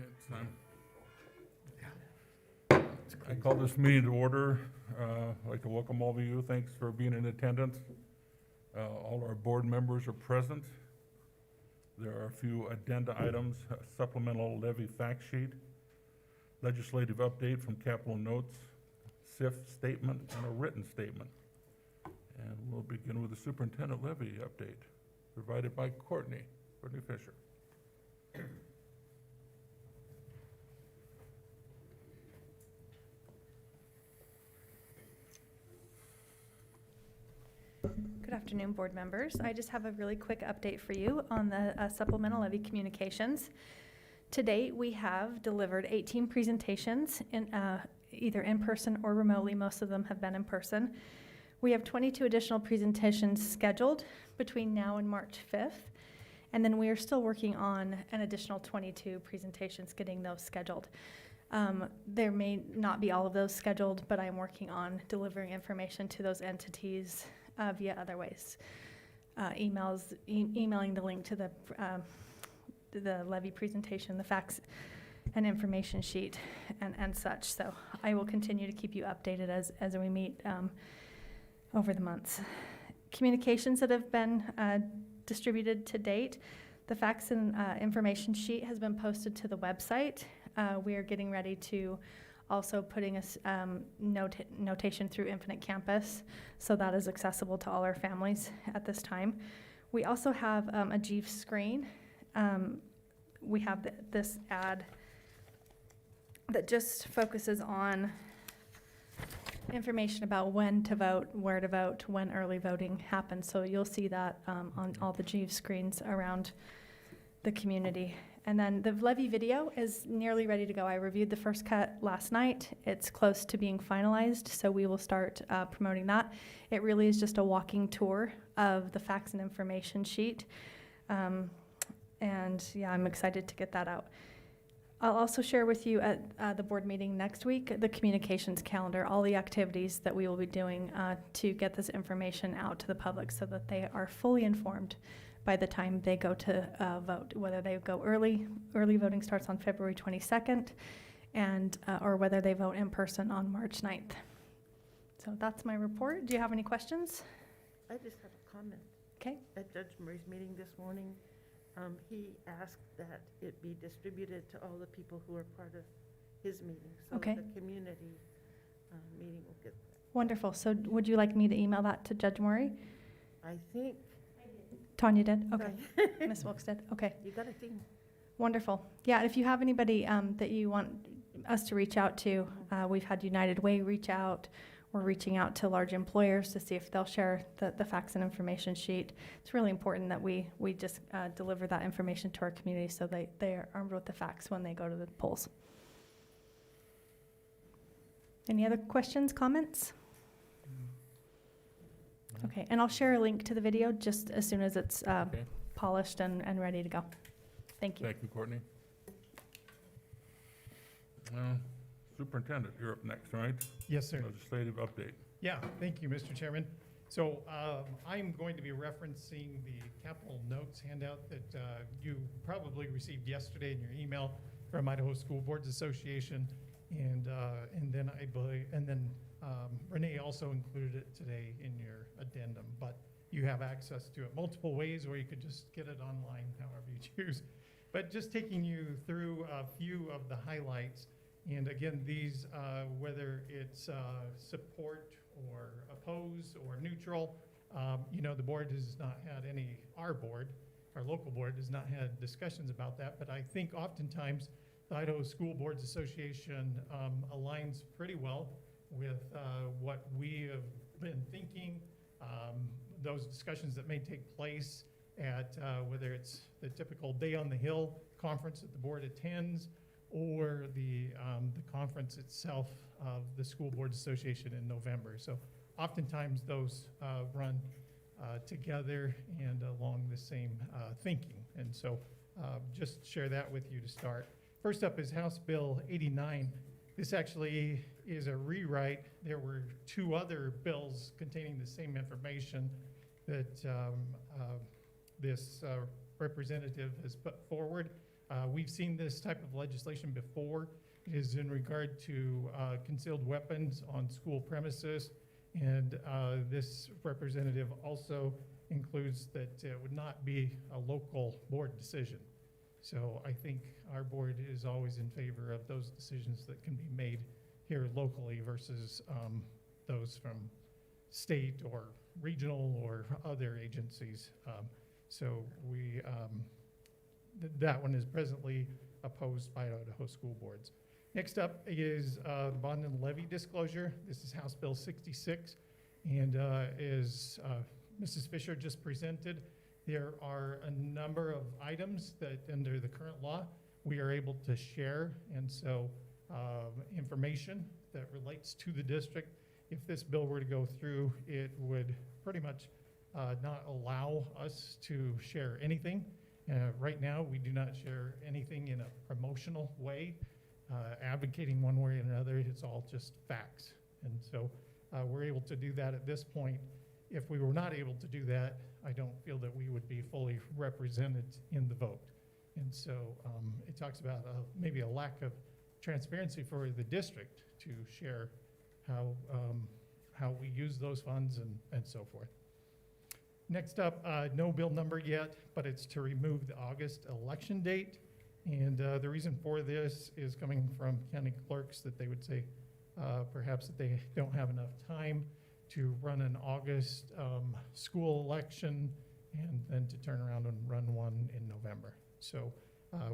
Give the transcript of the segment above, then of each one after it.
Okay, it's time. I call this meeting to order. I'd like to welcome all of you. Thanks for being in attendance. All our board members are present. There are a few addenda items, a supplemental levy fact sheet, legislative update from Capital Notes, SIF statement, and a written statement. And we'll begin with the superintendent levy update provided by Courtney Fisher. Good afternoon, board members. I just have a really quick update for you on the supplemental levy communications. To date, we have delivered 18 presentations, either in person or remotely. Most of them have been in person. We have 22 additional presentations scheduled between now and March 5th. And then we are still working on an additional 22 presentations, getting those scheduled. There may not be all of those scheduled, but I'm working on delivering information to those entities via other ways. Emailing the link to the levy presentation, the facts and information sheet and such. So I will continue to keep you updated as we meet over the months. Communications that have been distributed to date, the facts and information sheet has been posted to the website. We are getting ready to also putting a notation through Infinite Campus, so that is accessible to all our families at this time. We also have a Jeeves screen. We have this ad that just focuses on information about when to vote, where to vote, when early voting happens. So you'll see that on all the Jeeves screens around the community. And then the levy video is nearly ready to go. I reviewed the first cut last night. It's close to being finalized, so we will start promoting that. It really is just a walking tour of the facts and information sheet. And yeah, I'm excited to get that out. I'll also share with you at the board meeting next week the communications calendar, all the activities that we will be doing to get this information out to the public so that they are fully informed by the time they go to vote, whether they go early voting starts on February 22nd, and or whether they vote in person on March 9th. So that's my report. Do you have any questions? I just have a comment. Okay. At Judge Murray's meeting this morning, he asked that it be distributed to all the people who are part of his meeting. So Okay. the community meeting will get that. Wonderful. So would you like me to email that to Judge Murray? I think. Tanya did? Okay. Ms. Wilkes did? Okay. You got a thing. Wonderful. Yeah, if you have anybody that you want us to reach out to, we've had United Way reach out. We're reaching out to large employers to see if they'll share the facts and information sheet. It's really important that we just deliver that information to our community so they are armed with the facts when they go to the polls. Any other questions, comments? Okay, and I'll share a link to the video just as soon as it's polished and ready to go. Thank you. Thank you, Courtney. Well, Superintendent, you're up next, right? Yes, sir. Legislative update. Yeah, thank you, Mr. Chairman. So I'm going to be referencing the Capital Notes handout that you probably received yesterday in your email from Idaho School Boards Association, and then Renee also included it today in your addendum. But you have access to it multiple ways, or you could just get it online, however you choose. But just taking you through a few of the highlights. And again, these, whether it's support or oppose or neutral, the board has not had our local board has not had discussions about that, but I think oftentimes the Idaho School Boards Association aligns pretty well with what we have been thinking, those discussions that may take place at whether it's the typical Day on the Hill conference that the board attends, or the conference itself of the School Boards Association in November. So oftentimes those run together and along the same thinking. And so just share that with you to start. First up is House Bill 89. This actually is a rewrite. There were two other bills containing the same information that this representative has put forward. We've seen this type of legislation before. It is in regard to concealed weapons on school premises. And this representative also includes that it would not be a local board decision. So I think our board is always in favor of those decisions that can be made here locally versus those from state or regional or other agencies. So that one is presently opposed by Idaho school boards. Next up is bond and levy disclosure. This is House Bill 66. And as Mrs. Fisher just presented, there are a number of items that under the current law we are able to share. And so information that relates to the district, if this bill were to go through, it would pretty much not allow us to share anything. Right now, we do not share anything in a promotional way, advocating one way or another. It's all just facts. And so we're able to do that at this point. If we were not able to do that, I don't feel that we would be fully represented in the vote. And so it talks about maybe a lack of transparency for the district to share how we use those funds and so forth. Next up, no bill number yet, but it's to remove the August election date. And the reason for this is coming from county clerks that they would say perhaps that they don't have enough time to run an August school election and then to turn around and run one in November. So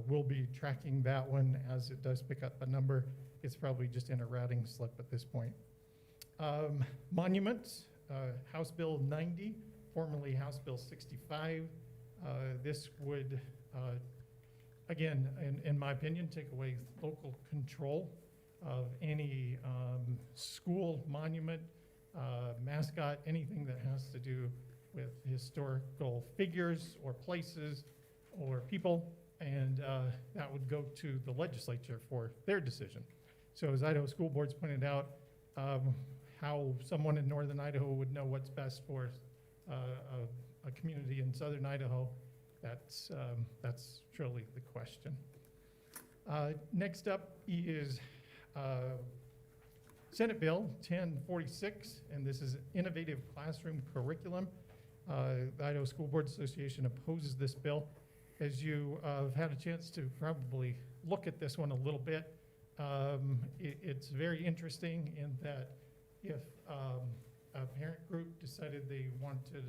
we'll be tracking that one as it does pick up a number. It's probably just in a routing slip at this point. Monuments, House Bill 90, formerly House Bill 65. This would, again, in my opinion, take away local control of any school monument, mascot, anything that has to do with historical figures or places or people, and that would go to the legislature for their decision. So as Idaho school boards pointed out, how someone in northern Idaho would know what's best for a community in southern Idaho, that's truly the question. Next up is Senate Bill 1046, and this is innovative classroom curriculum. The Idaho School Board Association opposes this bill. As you have had a chance to probably look at this one a little bit, it's very interesting in that if a parent group decided they wanted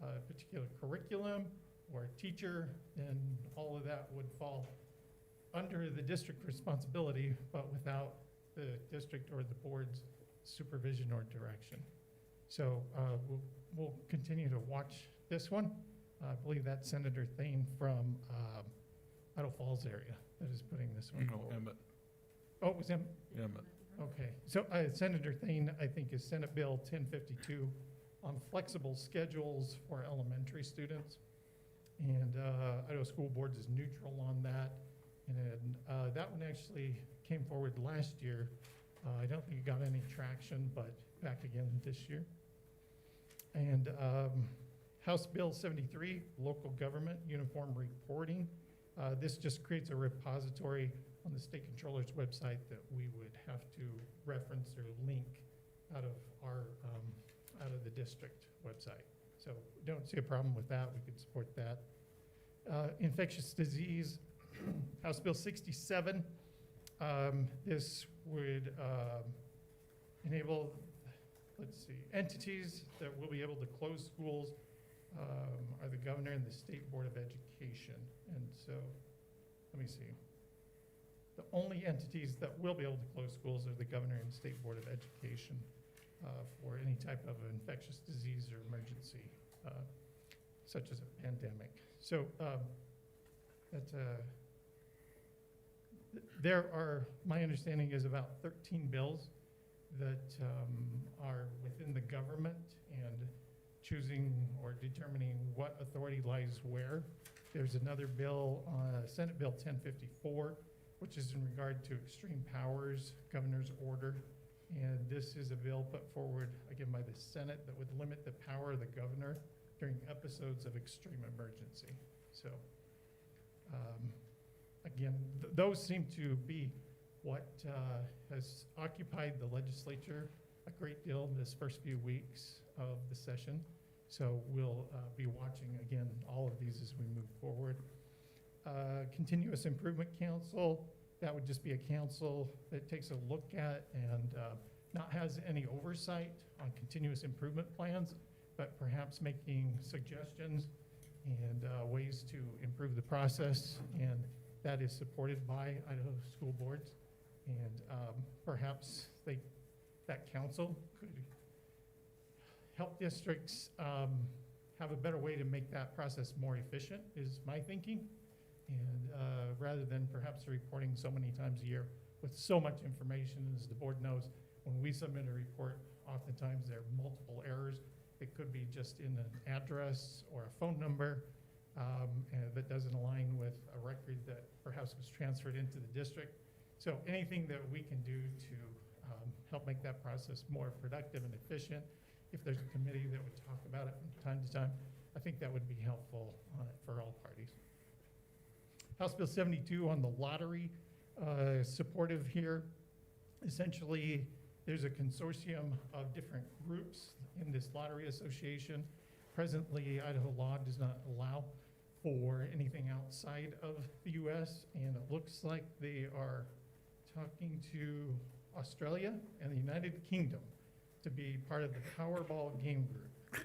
a particular curriculum or a teacher, then all of that would fall under the district responsibility, but without the district or the board's supervision or direction. So we'll continue to watch this one. I believe that's Senator Thane from Idaho Falls area that is putting this one No, forward. Emmett. Oh, it was Emmett? Emmett. Okay, so Senator Thane, I think, is Senate Bill 1052 on flexible schedules for elementary students. And Idaho School Boards is neutral on that. And that one actually came forward last year. I don't think it got any traction, but back again this year. And House Bill 73, local government uniform reporting. This just creates a repository on the state controller's website that we would have to reference or link out of the district website. So don't see a problem with that. We could support that. Infectious disease, House Bill 67. This would enable, entities that will be able to close schools are the governor and the State Board of Education. And so, let me see. The only entities that will be able to close schools are the governor and State Board of Education for any type of infectious disease or emergency, such as a pandemic. So there are, my understanding is about 13 bills that are within the government and choosing or determining what authority lies where. There's another bill, Senate Bill 1054, which is in regard to extreme powers, governor's order. And this is a bill put forward, again, by the Senate that would limit the power of the governor during episodes of extreme emergency. So again, those seem to be what has occupied the legislature a great deal this first few weeks of the session. So we'll be watching, again, all of these as we move forward. Continuous Improvement Council, that would just be a council that takes a look at and not has any oversight on continuous improvement plans, but perhaps making suggestions and ways to improve the process. And that is supported by Idaho school boards. And perhaps that council could help districts have a better way to make that process more efficient, is my thinking. And rather than perhaps reporting so many times a year with so much information, as the board knows, when we submit a report, oftentimes there are multiple errors. It could be just in an address or a phone number and that doesn't align with a record that perhaps was transferred into the district. So anything that we can do to help make that process more productive and efficient, if there's a committee that would talk about it from time to time, I think that would be helpful for all parties. House Bill 72 on the lottery, supportive here. Essentially, there's a consortium of different groups in this lottery association. Presently, Idaho law does not allow for anything outside of the U.S., and it looks like they are talking to Australia and the United Kingdom to be part of the Powerball game group.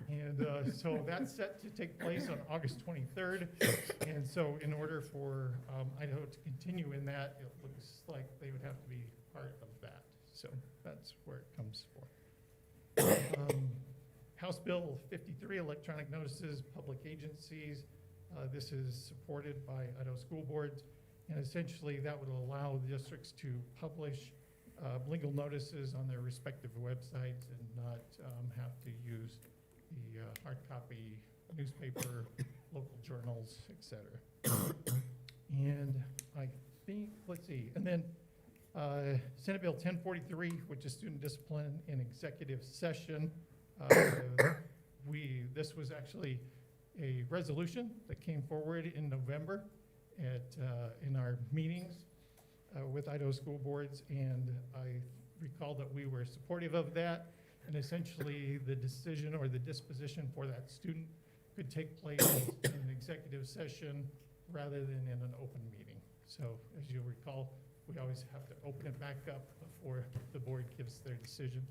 And so that's set to take place on August 23rd. And so in order for Idaho to continue in that, it looks like they would have to be part of that. So that's where it comes for. House Bill 53, electronic notices, public agencies. This is supported by Idaho school boards. And essentially that would allow the districts to publish legal notices on their respective websites and not have to use the hard copy newspaper, local journals, etc. And I think, let's see, and then Senate Bill 1043, which is student discipline in executive session. This was actually a resolution that came forward in November in our meetings with Idaho school boards, and I recall that we were supportive of that. And essentially, the decision or the disposition for that student could take place in an executive session rather than in an open meeting. So as you'll recall, we always have to open it back up before the board gives their decision.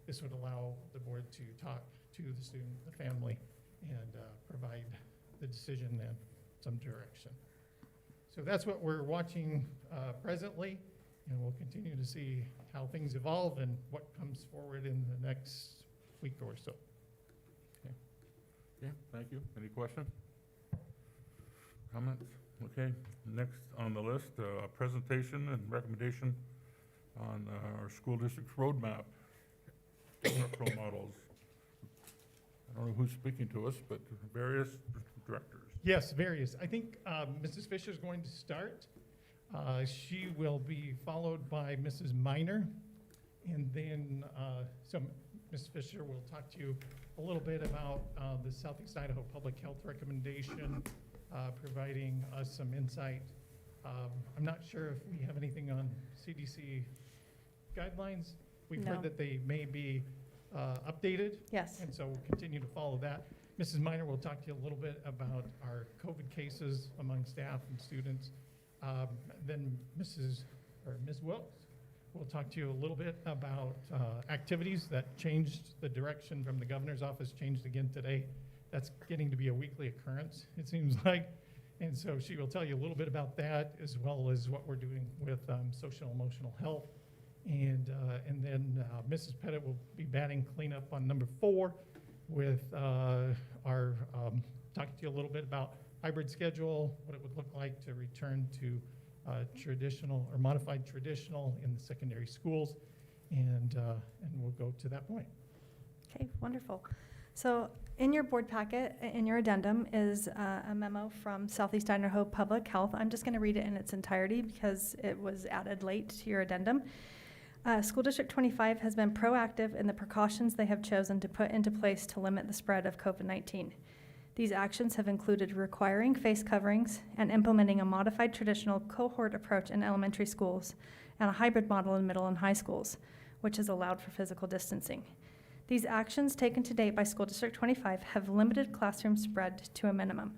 This would allow the board to talk to the student, the family, and provide the decision and some direction. So that's what we're watching presently, and we'll continue to see how things evolve and what comes forward in the next week or so. Okay, thank you. Any questions? Comments? Okay, next on the list, a presentation and recommendation on our school district's roadmap, structural models. I don't know who's speaking to us, but various directors. Yes, various. I think Mrs. Fisher is going to start. She will be followed by Mrs. Miner, and then so Ms. Fisher will talk to you a little bit about the Southeast Idaho Public Health recommendation, providing us some insight. I'm not sure if we have anything on CDC guidelines. We've No. heard that they may be updated, Yes. and so we'll continue to follow that. Mrs. Miner will talk to you a little bit about our COVID cases among staff and students. Then Ms. Wilkes will talk to you a little bit about activities that changed the direction from the governor's office, changed again today. That's getting to be a weekly occurrence, it seems like. And so she will tell you a little bit about that, as well as what we're doing with social emotional health. And then Mrs. Pettit will be batting cleanup on number 4 with our talking to you a little bit about hybrid schedule, what it would look like to return to traditional or modified traditional in the secondary schools, and we'll go to that point. Okay, wonderful. So in your board packet, in your addendum, is a memo from Southeast Idaho Public Health. I'm just going to read it in its entirety because it was added late to your addendum. School District 25 has been proactive in the precautions they have chosen to put into place to limit the spread of COVID-19. These actions have included requiring face coverings and implementing a modified traditional cohort approach in elementary schools and a hybrid model in middle and high schools, which has allowed for physical distancing. These actions taken to date by School District 25 have limited classroom spread to a minimum.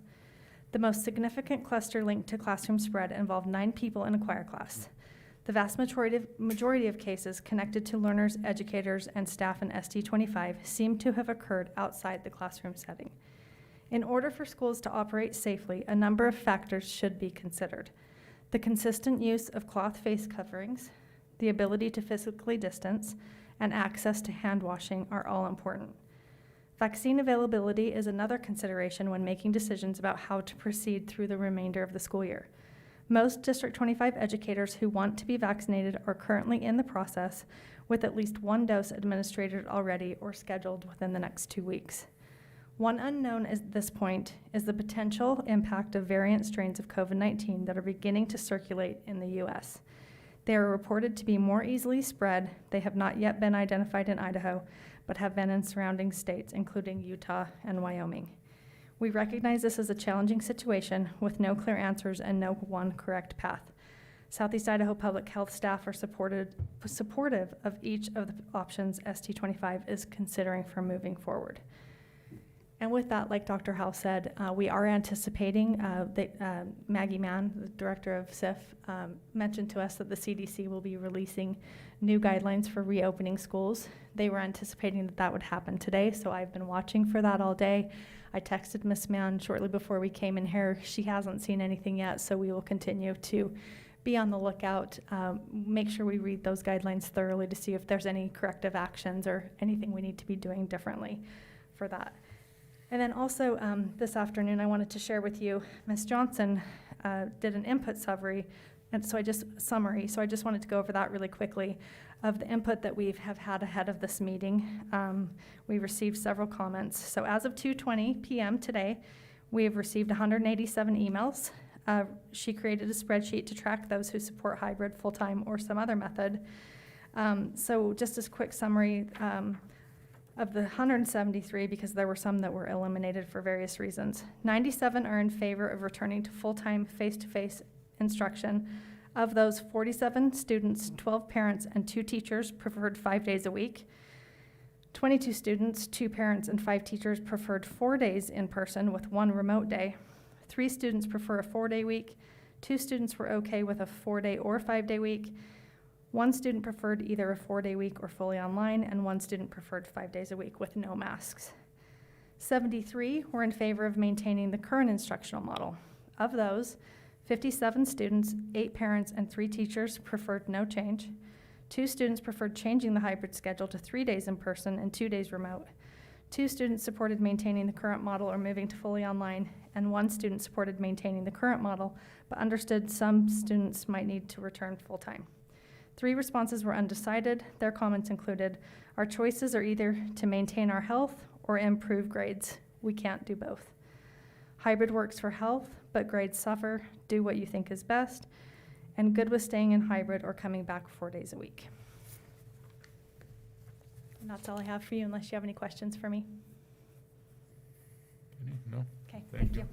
The most significant cluster linked to classroom spread involved 9 people in a choir class. The vast majority of cases connected to learners, educators, and staff in ST25 seem to have occurred outside the classroom setting. In order for schools to operate safely, a number of factors should be considered. The consistent use of cloth face coverings, the ability to physically distance, and access to hand washing are all important. Vaccine availability is another consideration when making decisions about how to proceed through the remainder of the school year. Most District 25 educators who want to be vaccinated are currently in the process, with at least 1 dose administered already or scheduled within the next 2 weeks. One unknown at this point is the potential impact of variant strains of COVID-19 that are beginning to circulate in the U.S. They are reported to be more easily spread. They have not yet been identified in Idaho, but have been in surrounding states, including Utah and Wyoming. We recognize this as a challenging situation with no clear answers and no one correct path. Southeast Idaho Public Health staff are supportive of each of the options ST25 is considering for moving forward. And with that, like Dr. Howe said, we are anticipating that Maggie Mann, the director of SIF, mentioned to us that the CDC will be releasing new guidelines for reopening schools. They were anticipating that that would happen today, so I've been watching for that all day. I texted Ms. Mann shortly before we came in here. She hasn't seen anything yet, so we will continue to be on the lookout, make sure we read those guidelines thoroughly to see if there's any corrective actions or anything we need to be doing differently for that. And then also this afternoon, I wanted to share with you, Ms. Johnson did an input summary, and so I just wanted to go over that really quickly of the input that we have had ahead of this meeting. We received several comments. So as of 2:20 p.m. today, we have received 187 emails. She created a spreadsheet to track those who support hybrid, full-time, or some other method. So just as a quick summary, of the 173, because there were some that were eliminated for various reasons, 97 are in favor of returning to full-time face-to-face instruction. Of those, 47 students, 12 parents, and 2 teachers preferred 5 days a week. 22 students, 2 parents, and 5 teachers preferred 4 days in person with 1 remote day. 3 students prefer a 4-day week. 2 students were okay with a 4-day or 5-day week. 1 student preferred either a 4-day week or fully online, and 1 student preferred 5 days a week with no masks. 73 were in favor of maintaining the current instructional model. Of those, 57 students, 8 parents, and 3 teachers preferred no change. 2 students preferred changing the hybrid schedule to 3 days in person and 2 days remote. 2 students supported maintaining the current model or moving to fully online, and 1 student supported maintaining the current model, but understood some students might need to return full-time. 3 responses were undecided. Their comments included, our choices are either to maintain our health or improve grades. We can't do both. Hybrid works for health, but grades suffer. Do what you think is best. And good with staying in hybrid or coming back 4 days a week. And that's all I have for you, unless you have any questions for me. Any? No? Okay, Thank thank you. you.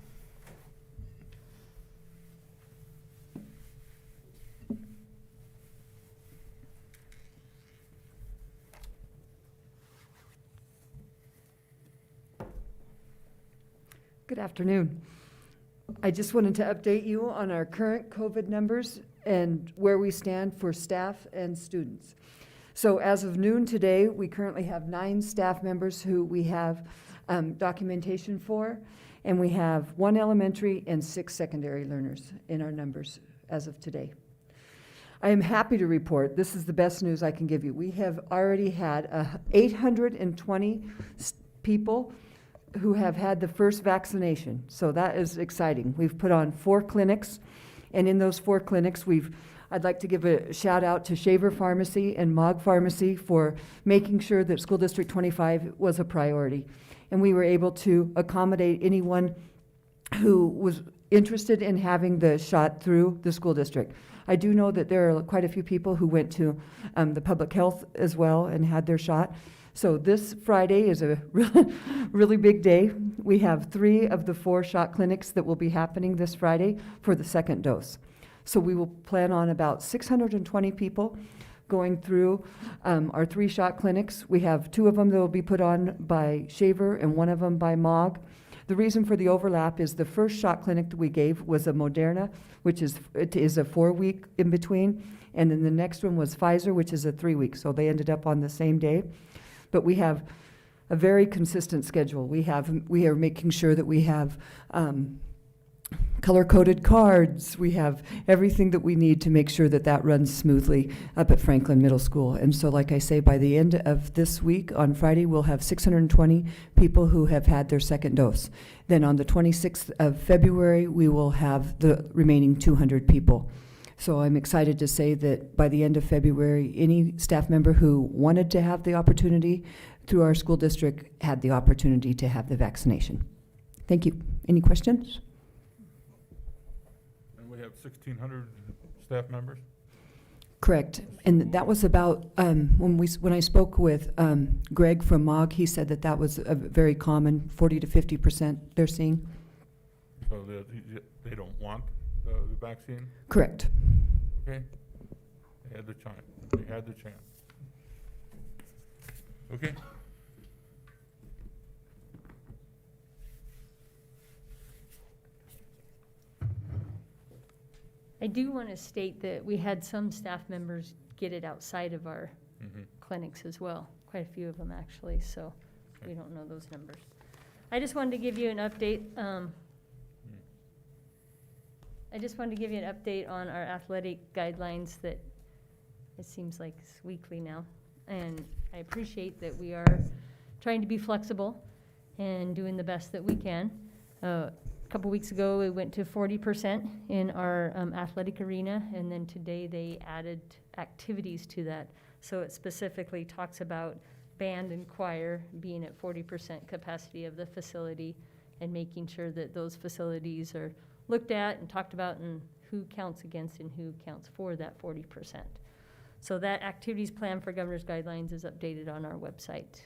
Good afternoon. I just wanted to update you on our current COVID numbers and where we stand for staff and students. So as of noon today, we currently have 9 staff members who we have documentation for, and we have 1 elementary and 6 secondary learners in our numbers as of today. I am happy to report, this is the best news I can give you. We have already had 820 people who have had the first vaccination. So that is exciting. We've put on 4 clinics, and in those 4 clinics, I'd like to give a shout out to Shaver Pharmacy and Mog Pharmacy for making sure that School District 25 was a priority. And we were able to accommodate anyone who was interested in having the shot through the school district. I do know that there are quite a few people who went to the public health as well and had their shot. So this Friday is a really big day. We have 3 of the 4 shot clinics that will be happening this Friday for the second dose. So we will plan on about 620 people going through our 3 shot clinics. We have 2 of them that will be put on by Shaver and 1 of them by Mog. The reason for the overlap is the first shot clinic that we gave was a Moderna, which is a 4-week in between, and then the next one was Pfizer, which is a 3-week. So they ended up on the same day. But we have a very consistent schedule. We are making sure that we have color-coded cards. We have everything that we need to make sure that that runs smoothly up at Franklin Middle School. And so, like I say, by the end of this week, on Friday, we'll have 620 people who have had their second dose. Then on the 26th of February, we will have the remaining 200 people. So I'm excited to say that by the end of February, any staff member who wanted to have the opportunity through our school district had the opportunity to have the vaccination. Thank you. Any questions? And we have 1,600 staff members? Correct. And that was about, when I spoke with Greg from MOG, he said that that was a very common, 40 to 50% they're seeing. So they don't want the vaccine? Correct. Okay. They had the chance. They had the chance. Okay. I do want to state that we had some staff members get it outside of our Mhm. clinics as well, quite a few of them actually, so we don't know those numbers. I just wanted to give you an update. I just wanted to give you an update on our athletic guidelines that it seems like it's weekly now. And I appreciate that we are trying to be flexible and doing the best that we can. A couple weeks ago, we went to 40% in our athletic arena, and then today they added activities to that. So it specifically talks about band and choir being at 40% capacity of the facility and making sure that those facilities are looked at and talked about and who counts against and who counts for that 40%. So that activities plan for governor's guidelines is updated on our website.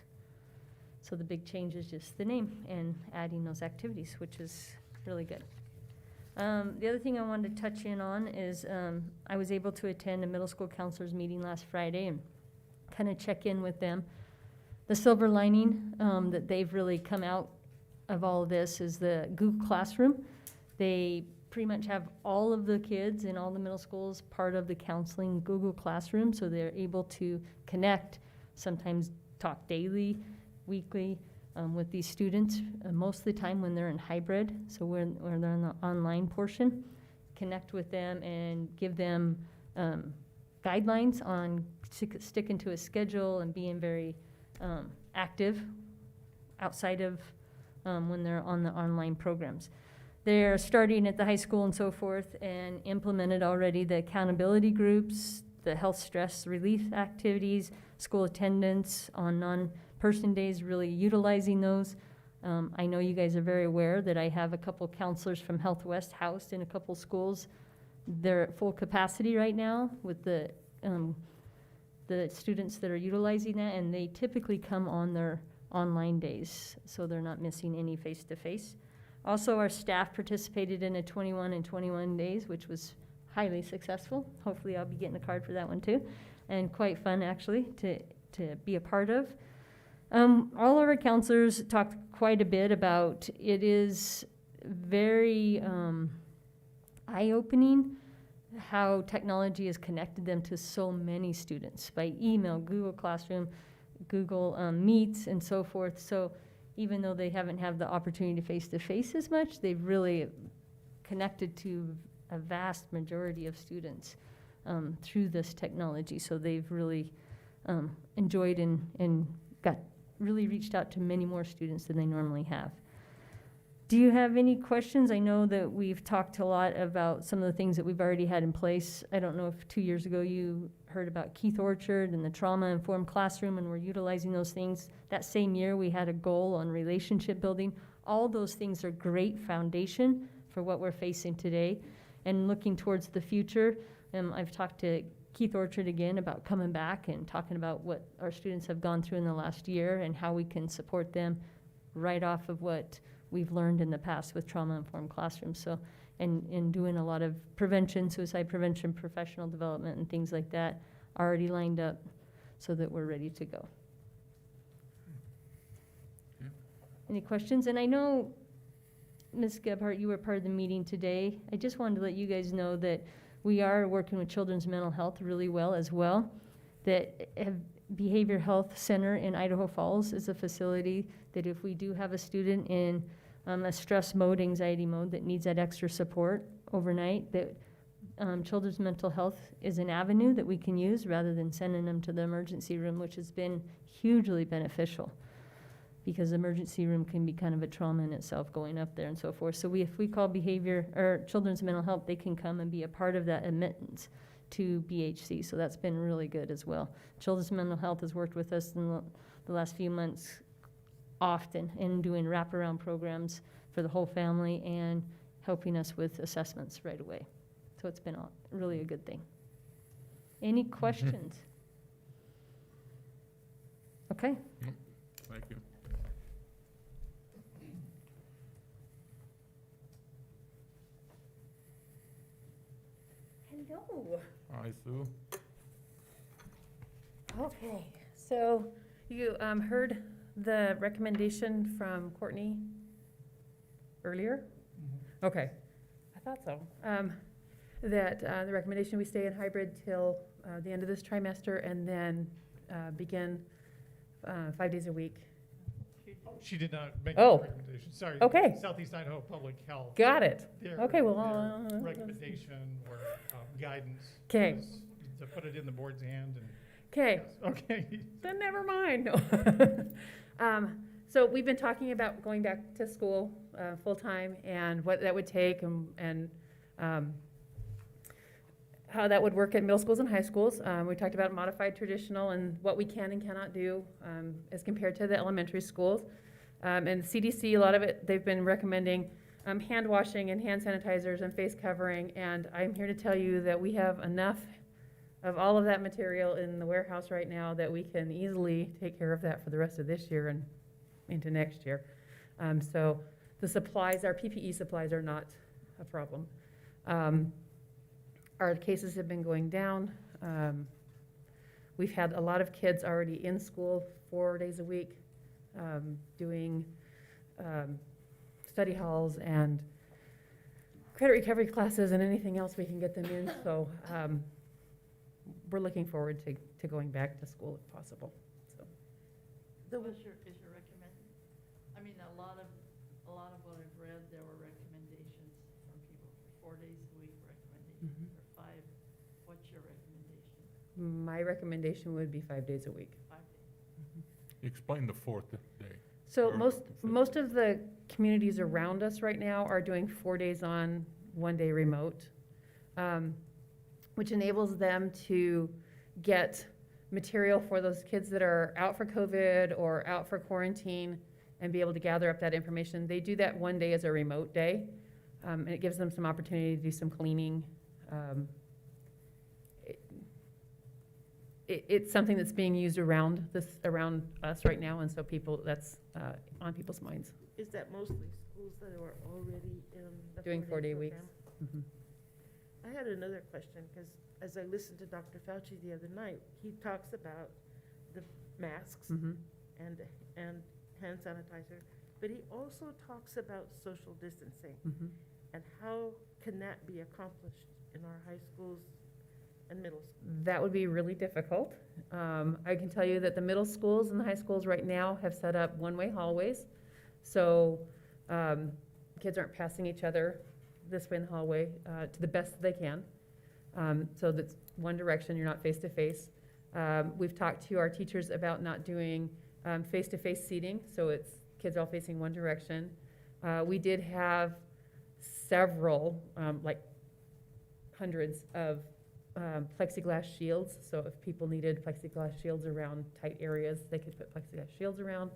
So the big change is just the name and adding those activities, which is really good. The other thing I wanted to touch in on is I was able to attend a middle school counselors meeting last Friday and kind of check in with them. The silver lining that they've really come out of all of this is the Google Classroom. They pretty much have all of the kids in all the middle schools part of the counseling Google Classroom, so they're able to connect, sometimes talk daily, weekly with these students, most of the time when they're in hybrid, so when they're in the online portion, connect with them and give them guidelines on sticking to a schedule and being very active outside of when they're on the online programs. They're starting at the high school and so forth and implemented already the accountability groups, the health stress relief activities, school attendance on non-person days, really utilizing those. I know you guys are very aware that I have a couple counselors from Health West housed in a couple schools. They're at full capacity right now with the students that are utilizing that, and they typically come on their online days, so they're not missing any face-to-face. Also, our staff participated in a 21 and 21 days, which was highly successful. Hopefully I'll be getting a card for that one too, and quite fun actually to be a part of. All of our counselors talked quite a bit about it is very eye-opening how technology has connected them to so many students by email, Google Classroom, Google Meets, and so forth. So even though they haven't had the opportunity face-to-face as much, they've really connected to a vast majority of students through this technology. So they've really enjoyed and got really reached out to many more students than they normally have. Do you have any questions? I know that we've talked a lot about some of the things that we've already had in place. I don't know if 2 years ago you heard about Keith Orchard and the trauma-informed classroom, and we're utilizing those things. That same year, we had a goal on relationship building. All those things are great foundation for what we're facing today. And looking towards the future, I've talked to Keith Orchard again about coming back and talking about what our students have gone through in the last year and how we can support them right off of what we've learned in the past with trauma-informed classrooms. So, and doing a lot of prevention, suicide prevention, professional development, and things like that already lined up so that we're ready to go. Yeah. Any questions? And I know, Ms. Gebhardt, you were part of the meeting today. I just wanted to let you guys know that we are working with Children's Mental Health really well as well. That Behavior Health Center in Idaho Falls is a facility that if we do have a student in a stress mode, anxiety mode that needs that extra support overnight, that Children's Mental Health is an avenue that we can use rather than sending them to the emergency room, which has been hugely beneficial because the emergency room can be kind of a trauma in itself going up there and so forth. So if we call behavior or Children's Mental Health, they can come and be a part of that admittance to BHC. So that's been really good as well. Children's Mental Health has worked with us in the last few months often in doing wraparound programs for the whole family and helping us with assessments right away. So it's been really a good thing. Any questions? Okay. Thank you. Hello. Hi, Sue. Okay, so you heard the recommendation from Courtney earlier? Okay, I thought so. That the recommendation we stay in hybrid till the end of this trimester and then begin 5 days a week. She did not make Oh. a recommendation, sorry. Okay. Southeast Idaho Public Health. Got it. Their- Okay, well, their recommendation or guidance. 'Kay. was to put it in the board's hand and. Okay, Yes, okay. then never mind. No. So we've been talking about going back to school full-time and what that would take and how that would work in middle schools and high schools. We talked about modified traditional and what we can and cannot do as compared to the elementary schools. And CDC, a lot of it, they've been recommending hand washing and hand sanitizers and face covering. And I'm here to tell you that we have enough of all of that material in the warehouse right now that we can easily take care of that for the rest of this year and into next year. So the supplies, our PPE supplies are not a problem. Our cases have been going down. We've had a lot of kids already in school 4 days a week, doing study halls and credit recovery classes and anything else we can get them in. So we're looking forward to going back to school if possible. So The- Is your recommend, I mean, a lot of what I've read, there were recommendations from people for 4 days a week, recommendations for 5. What's your recommendation? my recommendation would be 5 days a week. 5 days? Explain the fourth day. So Or most of the communities around us right now are doing 4 days on, 1 day remote, which enables them to get material for those kids that are out for COVID or out for quarantine and be able to gather up that information. They do that 1 day as a remote day, and it gives them some opportunity to do some cleaning. It's something that's being used around us right now, and so that's on people's minds. Is that mostly schools that are already in the Doing 4-day program? weeks. Mhm. I had another question, because as I listened to Dr. Fauci the other night, he talks about the masks Mhm. and hand sanitizer, but he also talks about social distancing. Mhm. And how can that be accomplished in our high schools and middle schools? That would be really difficult. I can tell you that the middle schools and the high schools right now have set up one-way hallways. So kids aren't passing each other this way in the hallway to the best that they can. So that's one direction, you're not face-to-face. We've talked to our teachers about not doing face-to-face seating, so it's kids all facing one direction. We did have several, like hundreds of plexiglass shields, so if people needed plexiglass shields around tight areas, they could put plexiglass shields around.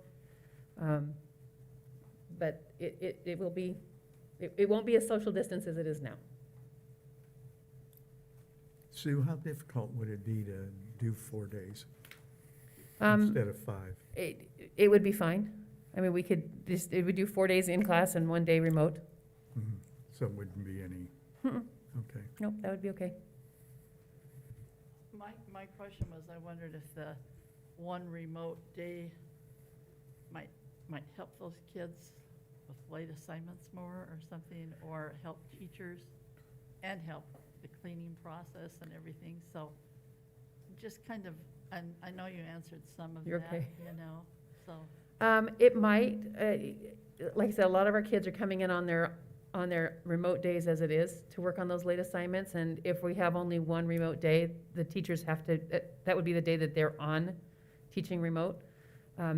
But it won't be as social distance as it is now. Sue, how difficult would it be to do 4 days Um, instead of 5? It would be fine. I mean, we could just, it would do 4 days in class and 1 day remote. Mhm. So it wouldn't be any, Mm-mm. okay. Nope, that would be okay. My question was, I wondered if the one remote day might help those kids with late assignments more or something, or help teachers and help the cleaning process and everything, so just kind of, and I know you answered some of You're that, okay. you know, so. It might, like I said, a lot of our kids are coming in on their remote days as it is to work on those late assignments, and if we have only one remote day, the teachers have to, that would be the day that they're on teaching remote.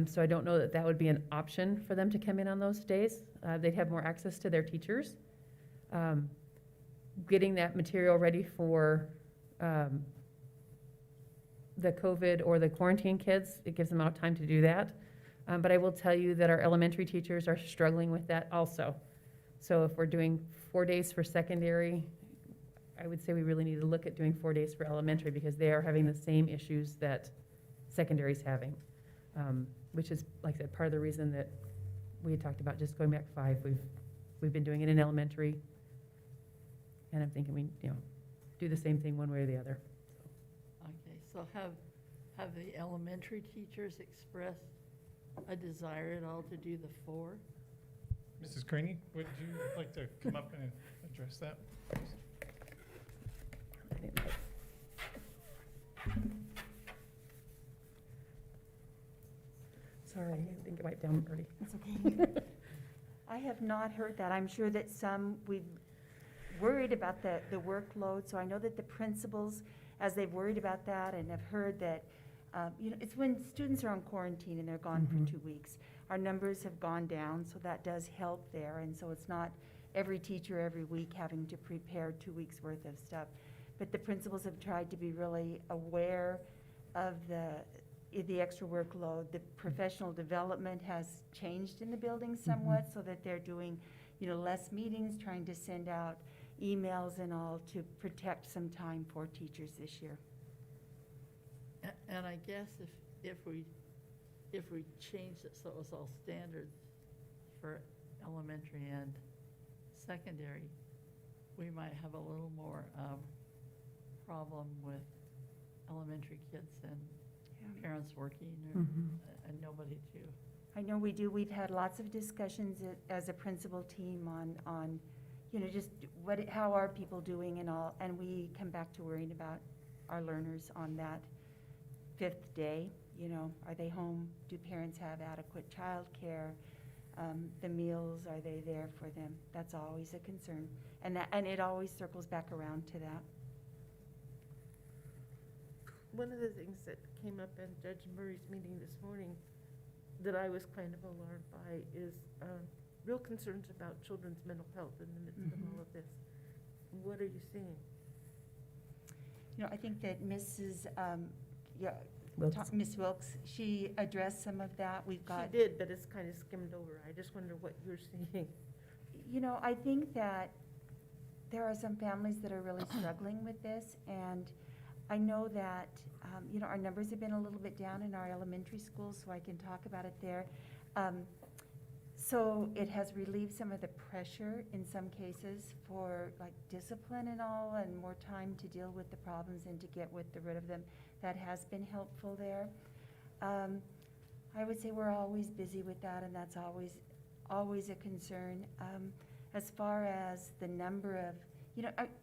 So I don't know that that would be an option for them to come in on those days. They'd have more access to their teachers. Getting that material ready for the COVID or the quarantine kids, it gives them out time to do that. But I will tell you that our elementary teachers are struggling with that also. So if we're doing 4 days for secondary, I would say we really need to look at doing 4 days for elementary, because they are having the same issues that secondary's having. Which is, like I said, part of the reason that we had talked about just going back 5. We've been doing it in elementary. And I'm thinking we, do the same thing one way or the other. Okay, so have the elementary teachers expressed a desire at all to do the 4? Mrs. Craney, would you like to come up and address that? Sorry, I didn't get wiped down early. That's okay. I have not heard that. I'm sure that we've worried about the workload, so I know that the principals, as they've worried about that and have heard that, it's when students are on quarantine and they're gone for 2 weeks. Our numbers have gone down, so that does help there, and so it's not every teacher every week having to prepare 2 weeks' worth of stuff. But the principals have tried to be really aware of the extra workload. The professional development has changed in the building somewhat, so that they're doing, less meetings, trying to send out emails and all to protect some time for teachers this year. And I guess if we changed it so it was all standard for elementary and secondary, we might have a little more problem with elementary kids and parents working and nobody to. I know we do. We've had lots of discussions as a principal team on just how are people doing and all, and we come back to worrying about our learners on that 5th day. Are they home? Do parents have adequate childcare? The meals, are they there for them? That's always a concern, and it always circles back around to that. One of the things that came up in Judge Murray's meeting this morning that I was kind of alarmed by is real concerns about children's mental health in the midst of all of this. What are you seeing? I think that Mrs. Wilkes. Ms. Wilkes, she addressed some of that. We've got. She did, but it's kind of skimmed over. I just wonder what you're seeing. I think that there are some families that are really struggling with this, and I know that, our numbers have been a little bit down in our elementary schools, so I can talk about it there. So it has relieved some of the pressure in some cases for like discipline and all, and more time to deal with the problems and to get rid of them. That has been helpful there. I would say we're always busy with that, and that's always a concern. As far as the number of,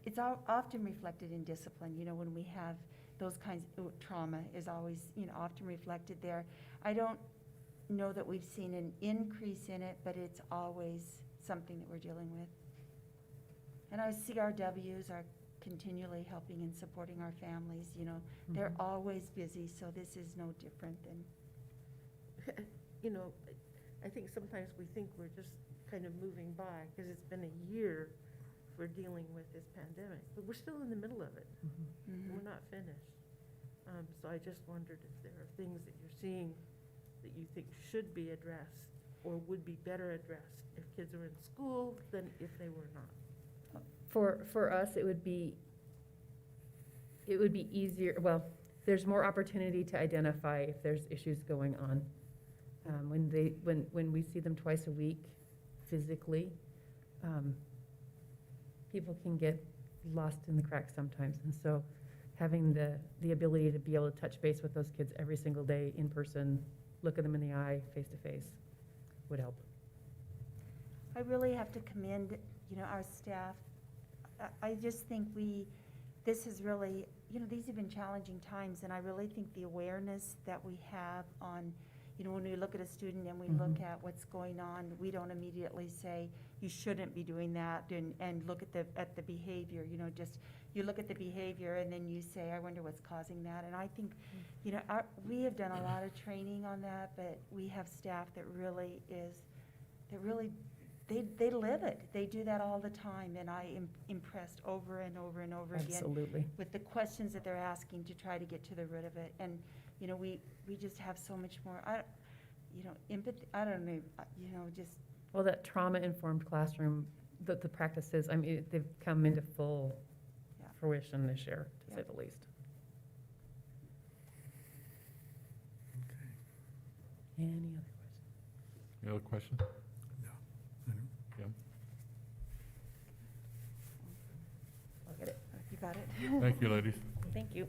it's often reflected in discipline, when we have those kinds of trauma is always, often reflected there. I don't know that we've seen an increase in it, but it's always something that we're dealing with. And our CRWs are continually helping and supporting our families, they're always busy, so this is no different than. I think sometimes we think we're just kind of moving by because it's been a year for dealing with this pandemic, but we're still in the middle of it. We're not finished. So I just wondered if there are things that you're seeing that you think should be addressed or would be better addressed if kids are in school than if they were not. For us, it would be it would be easier, well, there's more opportunity to identify if there's issues going on. When we see them twice a week physically, people can get lost in the cracks sometimes. And so having the ability to be able to touch base with those kids every single day in person, look at them in the eye, face to face, would help. I really have to commend, our staff. I just think this is really, these have been challenging times, and I really think the awareness that we have on, when we look at a student and we look at what's going on, we don't immediately say, you shouldn't be doing that, and look at the behavior, just, you look at the behavior and then you say, I wonder what's causing that. And I think, we have done a lot of training on that, but we have staff that really, they live it. They do that all the time, and I am impressed over and over and over again Absolutely. with the questions that they're asking to try to get to the root of it. And, we just have so much more, empathy, I don't know, just. Well, that trauma-informed classroom, the practices, I mean, they've come into full Yeah. fruition this year, to say Yeah. the least. Okay. Any other questions? Any other questions? No. I don't- Kim? I'll get it. You got it? Thank you, ladies. Thank you.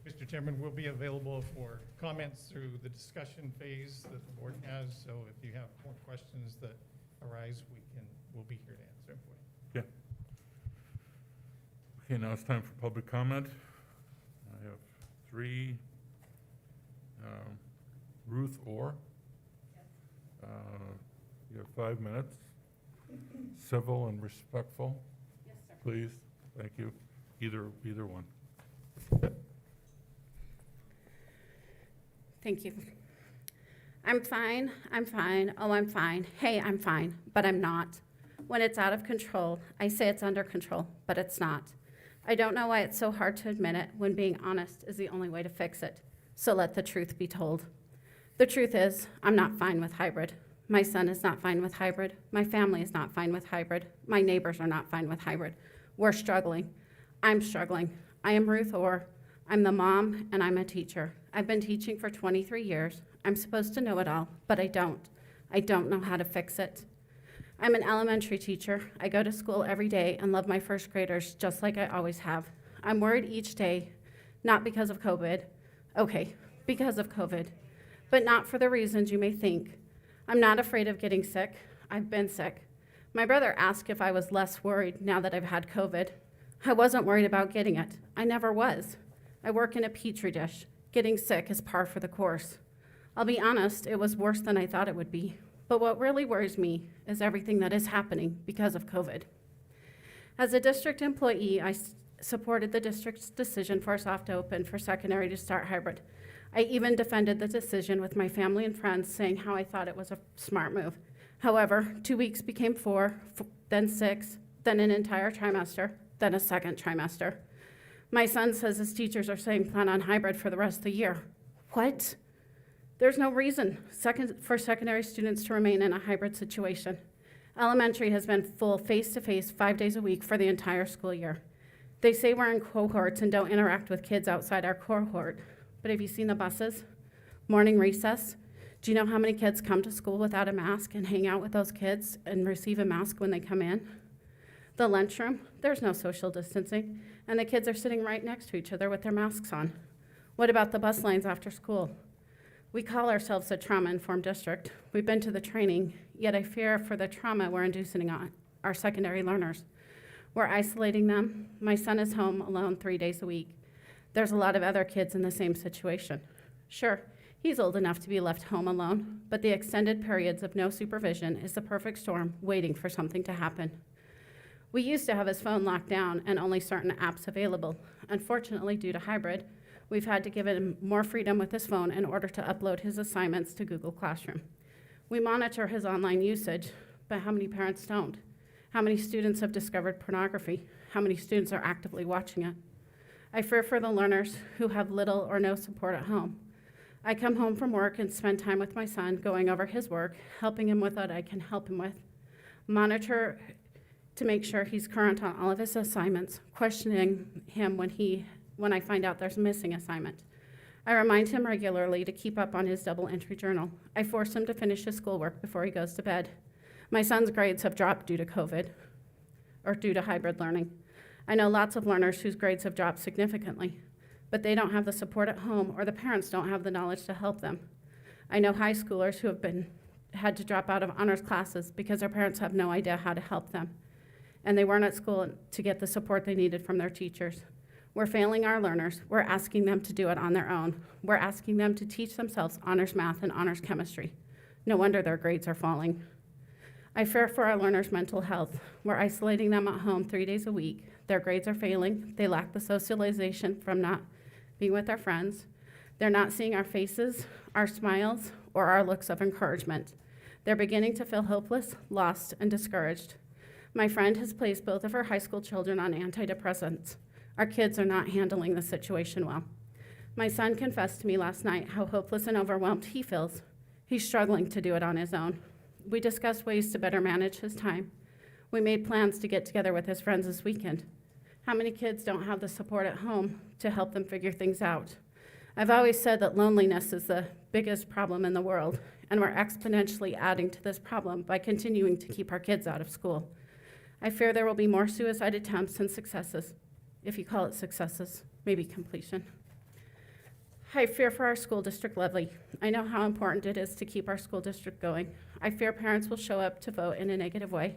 Mr. Chairman, we'll be available for comments through the discussion phase that the board has, so if you have more questions that arise, we'll be here to answer them for you. Okay, now it's time for public comment. I have three. Ruth Orr. You have 5 minutes. Civil and respectful. Yes, sir. Please, thank you. Either one. Thank you. I'm fine, oh, I'm fine, hey, I'm fine, but I'm not. When it's out of control, I say it's under control, but it's not. I don't know why it's so hard to admit it when being honest is the only way to fix it. So let the truth be told. The truth is, I'm not fine with hybrid. My son is not fine with hybrid. My family is not fine with hybrid. My neighbors are not fine with hybrid. We're struggling. I'm struggling. I am Ruth Orr. I'm the mom, and I'm a teacher. I've been teaching for 23 years. I'm supposed to know it all, but I don't. I don't know how to fix it. I'm an elementary teacher. I go to school every day and love my first graders just like I always have. I'm worried each day, not because of COVID. Okay, because of COVID, but not for the reasons you may think. I'm not afraid of getting sick. I've been sick. My brother asked if I was less worried now that I've had COVID. I wasn't worried about getting it. I never was. I work in a petri dish. Getting sick is par for the course. I'll be honest, it was worse than I thought it would be. But what really worries me is everything that is happening because of COVID. As a district employee, I supported the district's decision for soft open for secondary to start hybrid. I even defended the decision with my family and friends, saying how I thought it was a smart move. However, 2 weeks became 4, then 6, then an entire trimester, then a second trimester. My son says his teachers are saying plan on hybrid for the rest of the year. What? There's no reason for secondary students to remain in a hybrid situation. Elementary has been full face-to-face 5 days a week for the entire school year. They say we're in cohorts and don't interact with kids outside our cohort. But have you seen the buses? Morning recess? Do you know how many kids come to school without a mask and hang out with those kids and receive a mask when they come in? The lunchroom? There's no social distancing, and the kids are sitting right next to each other with their masks on. What about the bus lines after school? We call ourselves a trauma-informed district. We've been to the training, yet I fear for the trauma we're inducing on our secondary learners. We're isolating them. My son is home alone 3 days a week. There's a lot of other kids in the same situation. Sure, he's old enough to be left home alone, but the extended periods of no supervision is the perfect storm waiting for something to happen. We used to have his phone locked down and only certain apps available. Unfortunately, due to hybrid, we've had to give him more freedom with his phone in order to upload his assignments to Google Classroom. We monitor his online usage, but how many parents don't? How many students have discovered pornography? How many students are actively watching it? I fear for the learners who have little or no support at home. I come home from work and spend time with my son, going over his work, helping him with what I can help him with, monitor to make sure he's current on all of his assignments, questioning him when he when I find out there's a missing assignment. I remind him regularly to keep up on his double entry journal. I force him to finish his schoolwork before he goes to bed. My son's grades have dropped due to COVID or due to hybrid learning. I know lots of learners whose grades have dropped significantly, but they don't have the support at home or the parents don't have the knowledge to help them. I know high schoolers who have had to drop out of honors classes because their parents have no idea how to help them, and they weren't at school to get the support they needed from their teachers. We're failing our learners. We're asking them to do it on their own. We're asking them to teach themselves honors math and honors chemistry. No wonder their grades are falling. I fear for our learners' mental health. We're isolating them at home 3 days a week. Their grades are failing. They lack the socialization from not being with their friends. They're not seeing our faces, our smiles, or our looks of encouragement. They're beginning to feel hopeless, lost, and discouraged. My friend has placed both of her high school children on antidepressants. Our kids are not handling the situation well. My son confessed to me last night how hopeless and overwhelmed he feels. He's struggling to do it on his own. We discussed ways to better manage his time. We made plans to get together with his friends this weekend. How many kids don't have the support at home to help them figure things out? I've always said that loneliness is the biggest problem in the world, and we're exponentially adding to this problem by continuing to keep our kids out of school. I fear there will be more suicide attempts than successes, if you call it successes, maybe completion. I fear for our school district levy. I know how important it is to keep our school district going. I fear parents will show up to vote in a negative way.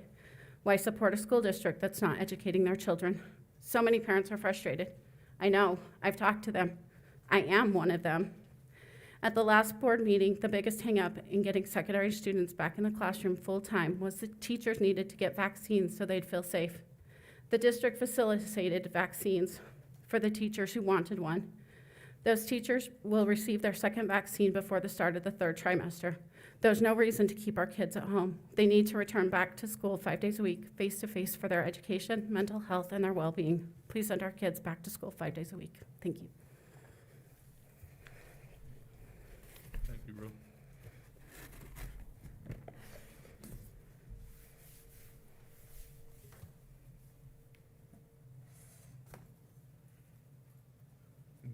Why support a school district that's not educating their children? So many parents are frustrated. I know, I've talked to them. I am one of them. At the last board meeting, the biggest hang-up in getting secondary students back in the classroom full-time was the teachers needed to get vaccines so they'd feel safe. The district facilitated vaccines for the teachers who wanted one. Those teachers will receive their second vaccine before the start of the third trimester. There's no reason to keep our kids at home. They need to return back to school 5 days a week, face-to-face, for their education, mental health, and their well-being. Please send our kids back to school 5 days a week. Thank you. Thank you, Ruth.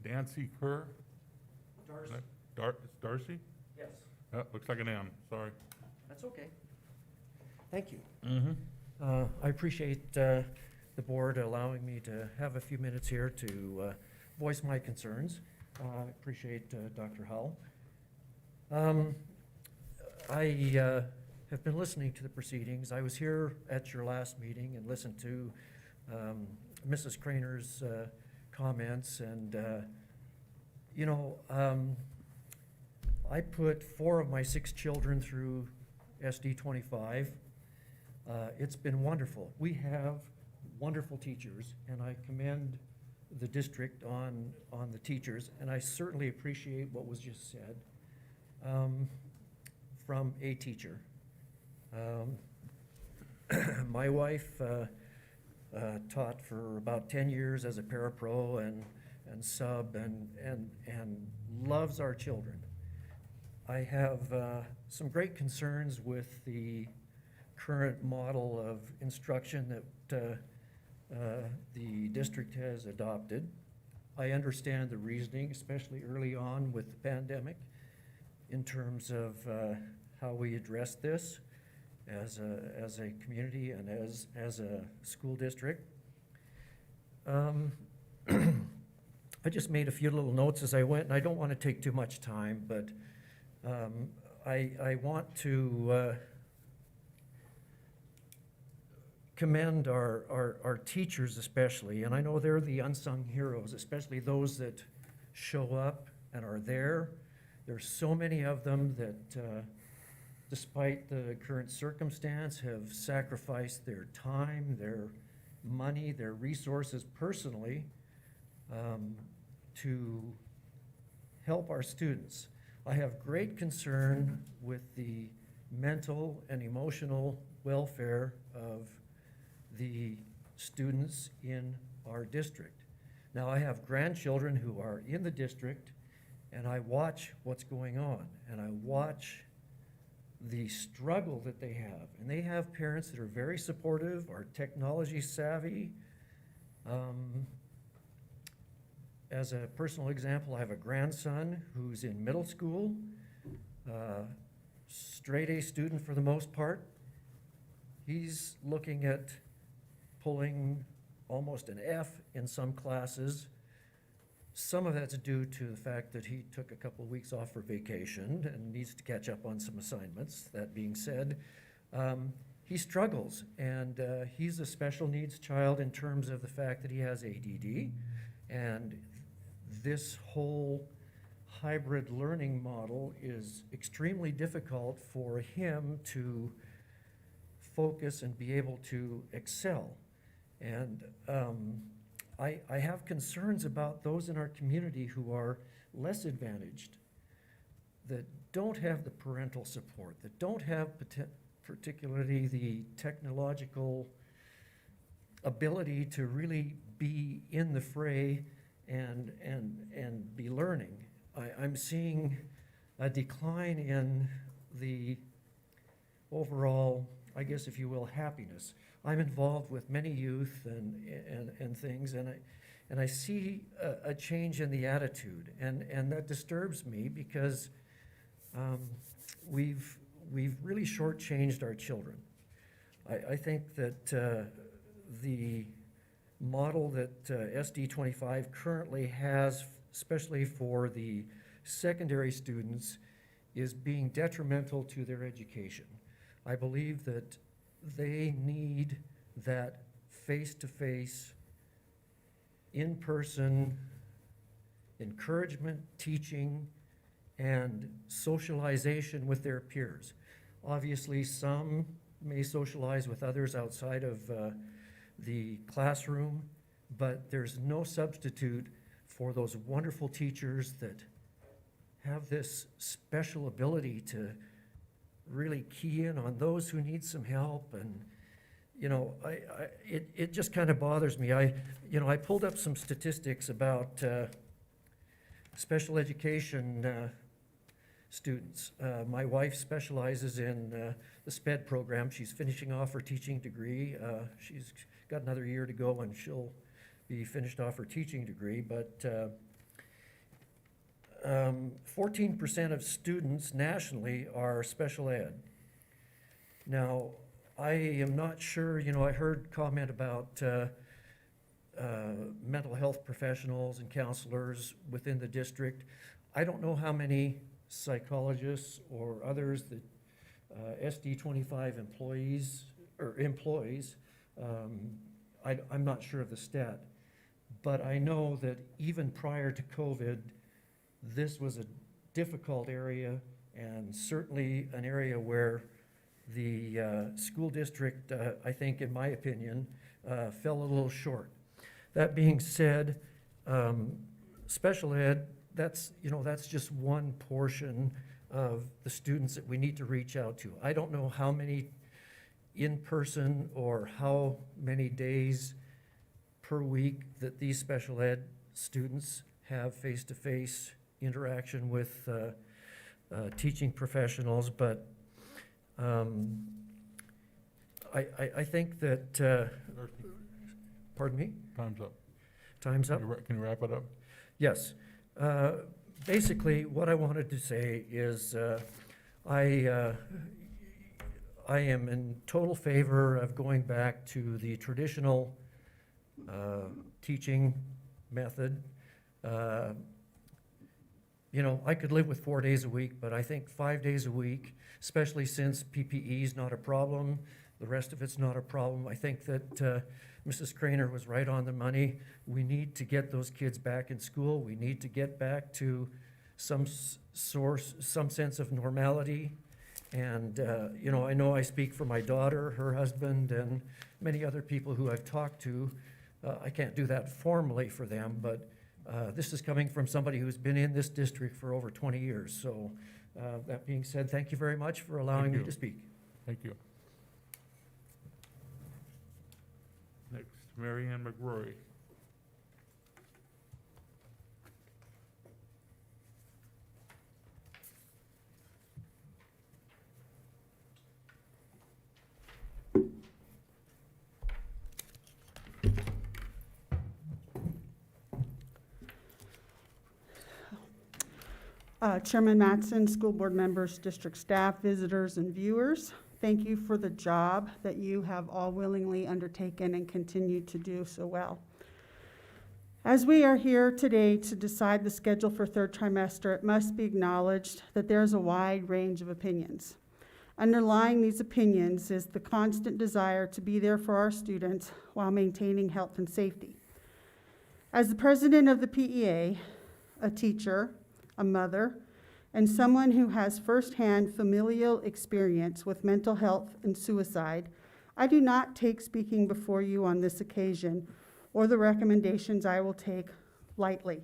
Dancy Kerr? Darcy. It's Darcy? Yes, Looks like an M, sorry. that's okay. Thank you. Mm-hmm. I appreciate the board allowing me to have a few minutes here to voice my concerns. I appreciate Dr. Hull. I have been listening to the proceedings. I was here at your last meeting and listened to Mrs. Craner's comments, and I put 4 of my 6 children through SD 25. It's been wonderful. We have wonderful teachers, and I commend the district on the teachers, and I certainly appreciate what was just said from a teacher. My wife taught for about 10 years as a parapro and sub and loves our children. I have some great concerns with the current model of instruction that the district has adopted. I understand the reasoning, especially early on with the pandemic, in terms of how we address this as a community and as a school district. I just made a few little notes as I went, and I don't want to take too much time, but I want to commend our teachers especially, and I know they're the unsung heroes, especially those that show up and are there. There's so many of them that despite the current circumstance have sacrificed their time, their money, their resources personally to help our students. I have great concern with the mental and emotional welfare of the students in our district. Now, I have grandchildren who are in the district, and I watch what's going on, and I watch the struggle that they have. And they have parents that are very supportive, are technology savvy. as a personal example, I have a grandson who's in middle school, straight A student for the most part. He's looking at pulling almost an F in some classes. Some of that's due to the fact that he took a couple of weeks off for vacation and needs to catch up on some assignments. That being said, he struggles, and he's a special needs child in terms of the fact that he has ADD, and this whole hybrid learning model is extremely difficult for him to focus and be able to excel. And I have concerns about those in our community who are less advantaged, that don't have the parental support, that don't have particularly the technological ability to really be in the fray and be learning. I'm seeing a decline in the overall, I guess if you will, happiness. I'm involved with many youth and things, and I see a change in the attitude, and that disturbs me because we've really shortchanged our children. I think that the model that SD 25 currently has, especially for the secondary students, is being detrimental to their education. I believe that they need that face-to-face, in-person encouragement, teaching, and socialization with their peers. Obviously, some may socialize with others outside of the classroom, but there's no substitute for those wonderful teachers that have this special ability to really key in on those who need some help. And you know, it just kind of bothers me. I pulled up some statistics about special education students. My wife specializes in the SPED program. She's finishing off her teaching degree. She's got another year to go and she'll be finished off her teaching degree. But 14% of students nationally are special ed. Now, I am not sure, I heard comment about mental health professionals and counselors within the district. I don't know how many psychologists or others that SD 25 employees employs. I'm not sure of the stat, but I know that even prior to COVID, this was a difficult area, and certainly an area where the school district, I think, in my opinion, fell a little short. That being said, special ed, that's just one portion of the students that we need to reach out to. I don't know how many in person or how many days per week that these special ed students have face-to-face interaction with teaching professionals, but I think that, pardon me? Time's up. Time's up? Can you wrap it up? Yes. Basically, what I wanted to say is I am in total favor of going back to the traditional teaching method. I could live with 4 days a week, but I think 5 days a week, especially since PPE is not a problem, the rest of it's not a problem. I think that Mrs. Craner was right on the money. We need to get those kids back in school. We need to get back to some sense of normality. And, I know I speak for my daughter, her husband, and many other people who I've talked to. I can't do that formally for them, but this is coming from somebody who's been in this district for over 20 years. So that being said, thank you very much for allowing me to speak. Thank you. Next, Mary Ann McRory. Chairman Mattson, school board members, district staff, visitors, and viewers, thank you for the job that you have all willingly undertaken and continue to do so well. As we are here today to decide the schedule for third trimester, it must be acknowledged that there is a wide range of opinions. Underlying these opinions is the constant desire to be there for our students while maintaining health and safety. As the president of the PEA, a teacher, a mother, and someone who has firsthand familial experience with mental health and suicide, I do not take speaking before you on this occasion or the recommendations I will take lightly.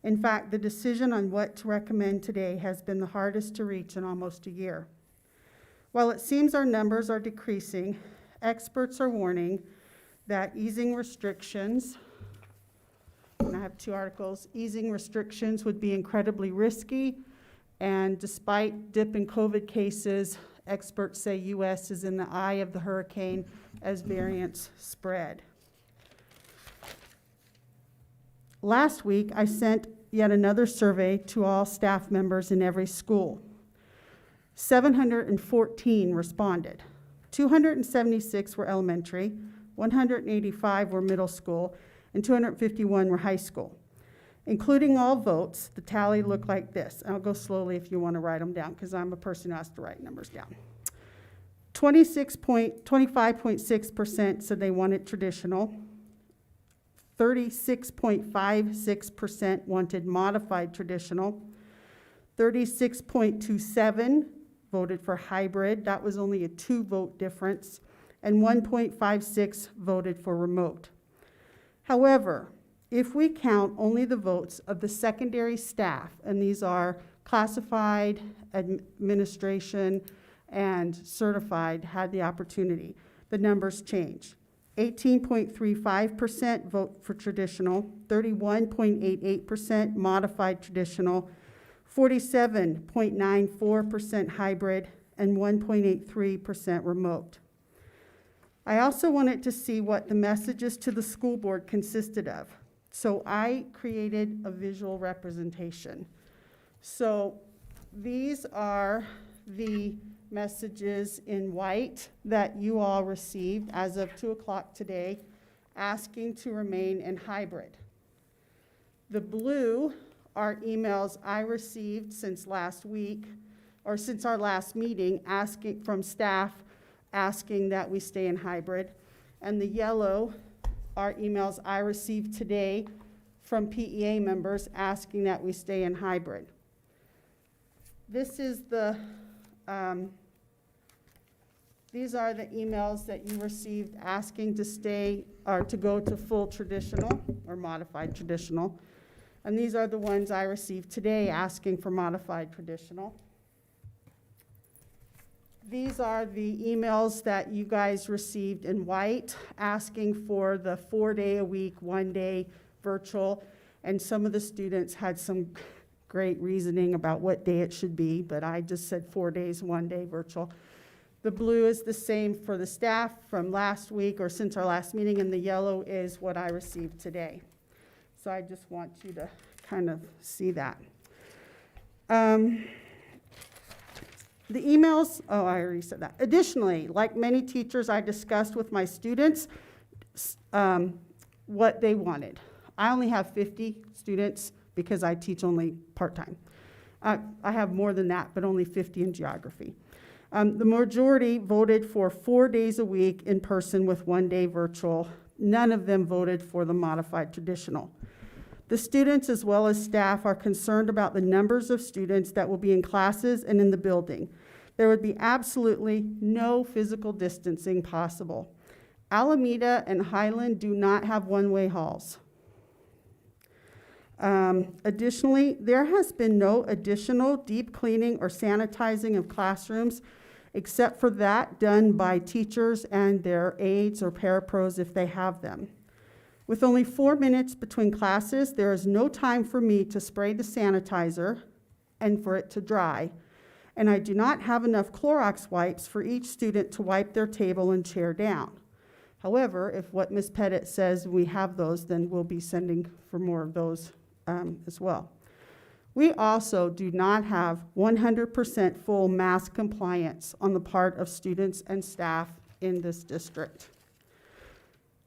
In fact, the decision on what to recommend today has been the hardest to reach in almost a year. While it seems our numbers are decreasing, experts are warning that easing restrictions, and I have 2 articles, easing restrictions would be incredibly risky, and despite dip in COVID cases, experts say US is in the eye of the hurricane as variants spread. Last week, I sent yet another survey to all staff members in every school. 714 responded. 276 were elementary, 185 were middle school, and 251 were high school. Including all votes, the tally looked like this. I'll go slowly if you want to write them down, because I'm a person who has to write numbers down. 25.6% said they wanted traditional. 36.56% wanted modified traditional. 36.27% voted for hybrid. That was only a 2-vote difference. And 1.56% voted for remote. However, if we count only the votes of the secondary staff, and these are classified, administration, and certified, had the opportunity, the numbers change. 18.35% vote for traditional, 31.88% modified traditional, 47.94% hybrid, and 1.83% remote. I also wanted to see what the messages to the school board consisted of. So I created a visual representation. So these are the messages in white that you all received as of 2 o'clock today, asking to remain in hybrid. The blue are emails I received since last week, or since our last meeting, asking from staff, asking that we stay in hybrid. And the yellow are emails I received today from PEA members asking that we stay in hybrid. This is the, these are the emails that you received asking to stay, or to go to full traditional or modified traditional. And these are the ones I received today asking for modified traditional. These are the emails that you guys received in white, asking for the 4-day-a-week, 1-day virtual. And some of the students had some great reasoning about what day it should be, but I just said 4 days, 1-day virtual. The blue is the same for the staff from last week or since our last meeting, and the yellow is what I received today. So I just want you to kind of see that. The emails, oh, I already said that. Additionally, like many teachers, I discussed with my students what they wanted. I only have 50 students because I teach only part-time. I have more than that, but only 50 in geography. The majority voted for 4 days a week in person with 1-day virtual. None of them voted for the modified traditional. The students as well as staff are concerned about the numbers of students that will be in classes and in the building. There would be absolutely no physical distancing possible. Alameda and Highland do not have one-way halls. Additionally, there has been no additional deep cleaning or sanitizing of classrooms except for that done by teachers and their aides or parapros if they have them. With only 4 minutes between classes, there is no time for me to spray the sanitizer and for it to dry. And I do not have enough Clorox wipes for each student to wipe their table and chair down. However, if what Ms. Pettit says we have those, then we'll be sending for more of those as well. We also do not have 100% full mask compliance on the part of students and staff in this district.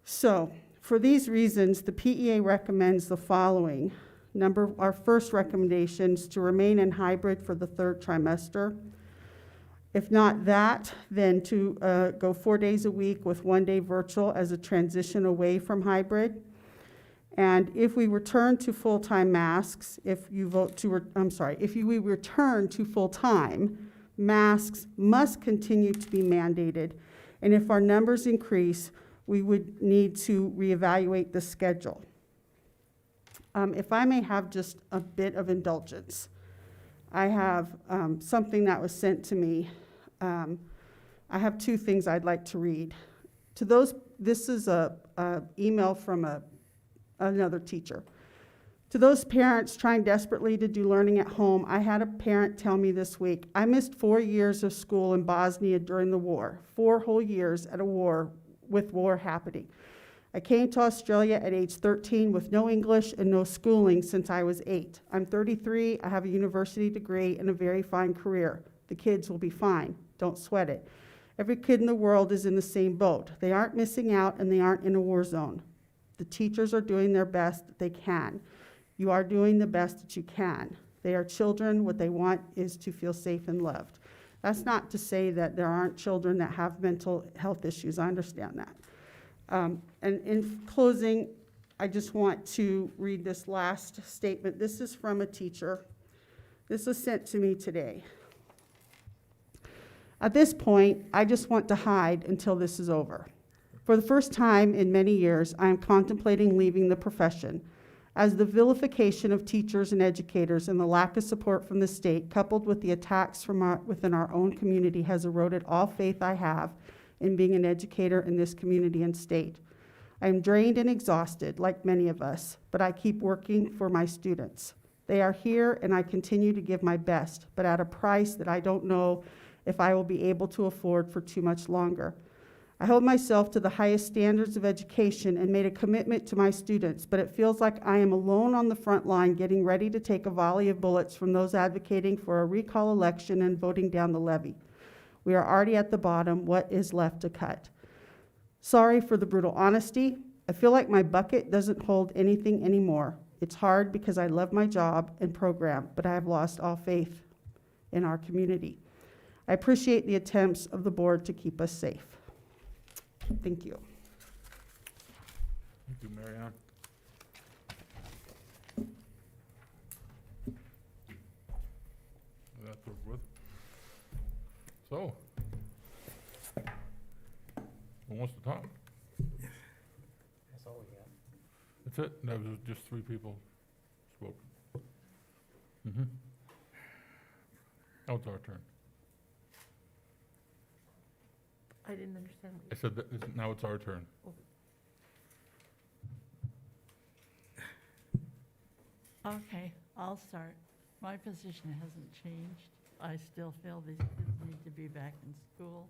So, for these reasons, the PEA recommends the following. Our first recommendation is to remain in hybrid for the third trimester. If not that, then to go 4 days a week with 1 day virtual as a transition away from hybrid. And if we return to full-time masks, if we return to full-time, masks must continue to be mandated. And if our numbers increase, we would need to reevaluate the schedule. If I may have just a bit of indulgence, I have something that was sent to me. I have 2 things I'd like to read. To those, this is a email from another teacher. To those parents trying desperately to do learning at home, I had a parent tell me this week, I missed 4 years of school in Bosnia during the war, 4 whole years at a war with war happening. I came to Australia at age 13 with no English and no schooling since I was 8. I'm 33, I have a university degree and a very fine career. The kids will be fine, don't sweat it. Every kid in the world is in the same boat. They aren't missing out and they aren't in a war zone. The teachers are doing their best that they can. You are doing the best that you can. They are children. What they want is to feel safe and loved. That's not to say that there aren't children that have mental health issues. I understand that. And in closing, I just want to read this last statement. This is from a teacher. This was sent to me today. At this point, I just want to hide until this is over. For the first time in many years, I am contemplating leaving the profession, as the vilification of teachers and educators and the lack of support from the state, coupled with the attacks from within our own community, has eroded all faith I have in being an educator in this community and state. I am drained and exhausted, like many of us, but I keep working for my students. They are here, and I continue to give my best, but at a price that I don't know if I will be able to afford for too much longer. I hold myself to the highest standards of education and made a commitment to my students, but it feels like I am alone on the front line getting ready to take a volley of bullets from those advocating for a recall election and voting down the levy. We are already at the bottom. What is left to cut? Sorry for the brutal honesty. I feel like my bucket doesn't hold anything anymore. It's hard because I love my job and program, but I have lost all faith in our community. I appreciate the attempts of the board to keep us safe. Thank you. Thank you, Mary Ann. That's over with. So, who wants to talk? That's all we got. That's it? That was just 3 people spoke. Mm-hmm. Now it's our turn. I didn't understand I what said that now it's our turn. Okay, I'll start. My position hasn't changed. I still feel these kids need to be back in school.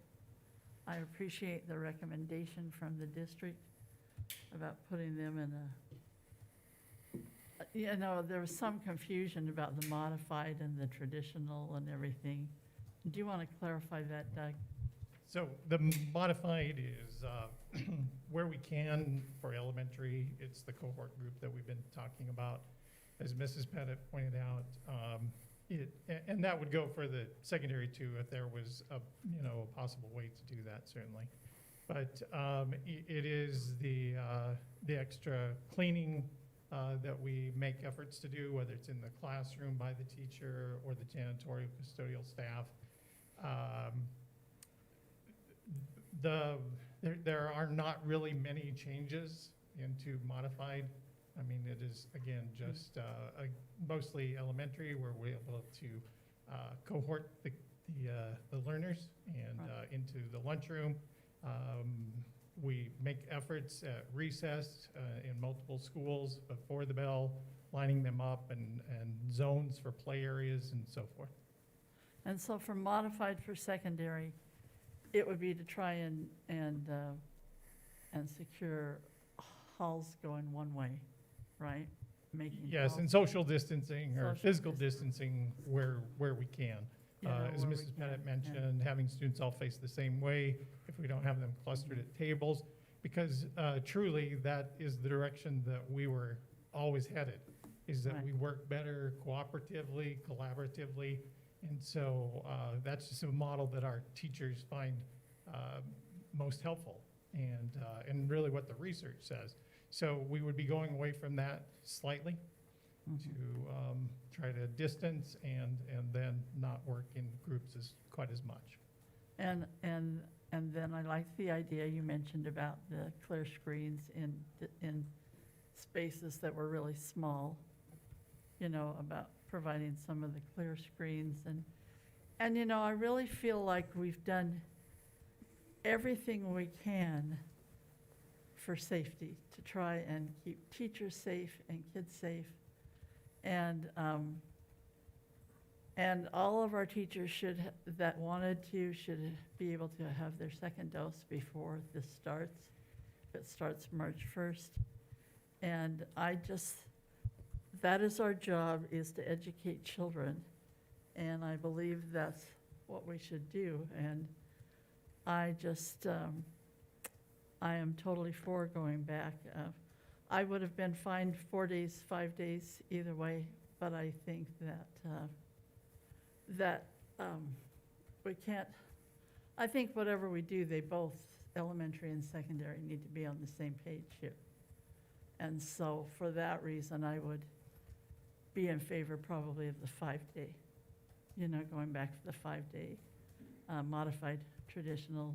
I appreciate the recommendation from the district about putting them in there was some confusion about the modified and the traditional and everything. Do you want to clarify that, Doug? So the modified is where we can for elementary, it's the cohort group that we've been talking about. As Mrs. Pettit pointed out, and that would go for the secondary too, if there was a possible way to do that, certainly. But it is the extra cleaning that we make efforts to do, whether it's in the classroom by the teacher or the janitorial custodial staff. There are not really many changes into modified. I mean, it is, again, just mostly elementary where we're able to cohort the learners and into the lunchroom. We make efforts at recess in multiple schools before the bell, lining them up and zones for play areas and so forth. And so for modified for secondary, it would be to try and secure halls going one way, right? making. Yes, calls. and social distancing or Social physical distancing. distancing where we can. You know, As where we Mrs. can, Pettit yeah. mentioned, having students all face the same way, if we don't have them clustered at tables, because truly, that is the direction that we were always headed, is that Right. we work better cooperatively, collaboratively, and so that's just a model that our teachers find most helpful, and really what the research says. So we would be going away from that slightly to try to distance and then not work in groups quite as much. And then I like the idea you mentioned about the clear screens in spaces that were really small, you know, about providing some of the clear screens. And you know, I really feel like we've done everything we can for safety, to try and keep teachers safe and kids safe. And all of our teachers that wanted to, should be able to have their second dose before this starts. It starts March 1st. And that is our job, is to educate children. And I believe that's what we should do. And I am totally for going back. I would have been fined 4 days, 5 days, either way, but I think that we can't, I think whatever we do, they both, elementary and secondary, need to be on the same page here. And so for that reason, I would be in favor probably of the 5-day, you know, going back to the 5-day modified traditional,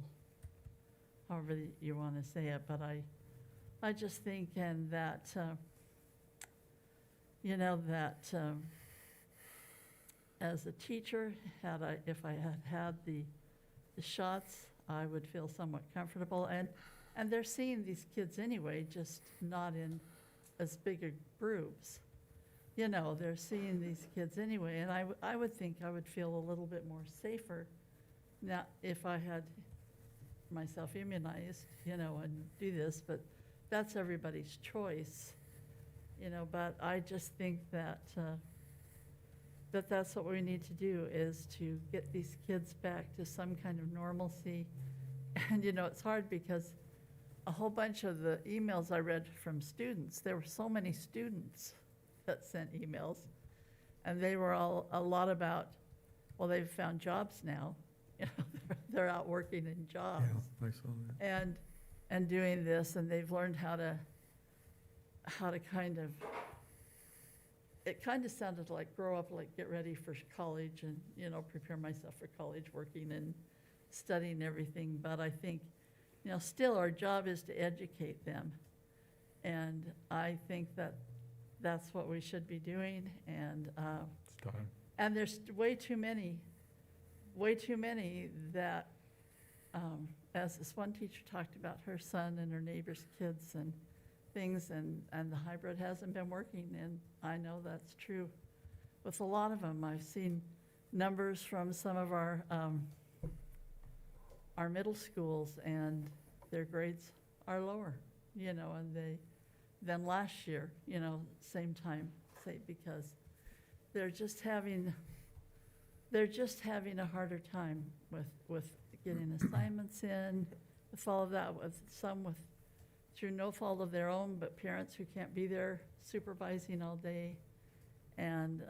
however you want to say it. But I just think, and that, you know, that as a teacher, if I had the shots, I would feel somewhat comfortable. And they're seeing these kids anyway, just not in as big a groups. You know, they're seeing these kids anyway, and I would think I would feel a little bit more safer now if I had myself immunized, you know, and do this, but that's everybody's choice, you know. But I just think that that's what we need to do, is to get these kids back to some kind of normalcy. And, you know, it's hard because a whole bunch of the emails I read from students, there were so many students that sent emails, and they were all a lot about, well, they've found jobs now. You know, they're out working in jobs. Yeah, I saw that. And doing this, and they've learned how to kind of, it kind of sounded like grow up, like get ready for college and, you know, prepare myself for college, working and studying everything. But I think, you know, still our job is to educate them. And I think that's what we should be doing. And It's time. and there's way too many that, as this one teacher talked about her son and her neighbor's kids and things, and the hybrid hasn't been working, and I know that's true with a lot of them. I've seen numbers from some of our middle schools, and their grades are lower, you know, than last year, you know, same time, say, because they're just having a harder time with getting assignments in, with all of that, with through no fault of their own, but parents who can't be there supervising all day, and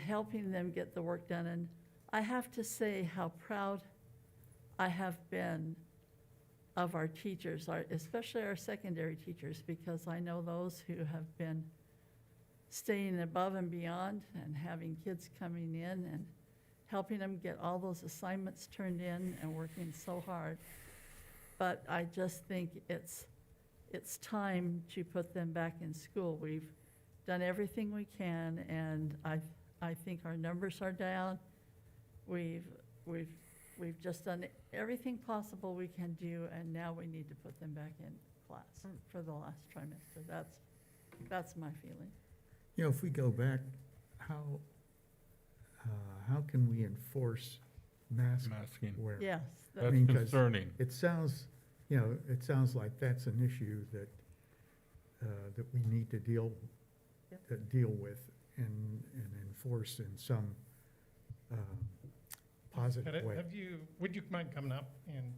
helping them get the work done. And I have to say how proud I have been of our teachers, especially our secondary teachers, because I know those who have been staying above and beyond and having kids coming in and helping them get all those assignments turned in and working so hard. But I just think it's time to put them back in school. We've done everything we can, and I think our numbers are down. We've just done everything possible we can do, and now we need to put them back in class for the last trimester. That's my feeling. You know, if we go back, how can we enforce mask Masking. wear? Yes, That's mean, 'cause concerning. It sounds like that's an issue that that we need to deal with and enforce in some positive way. Would you mind coming up and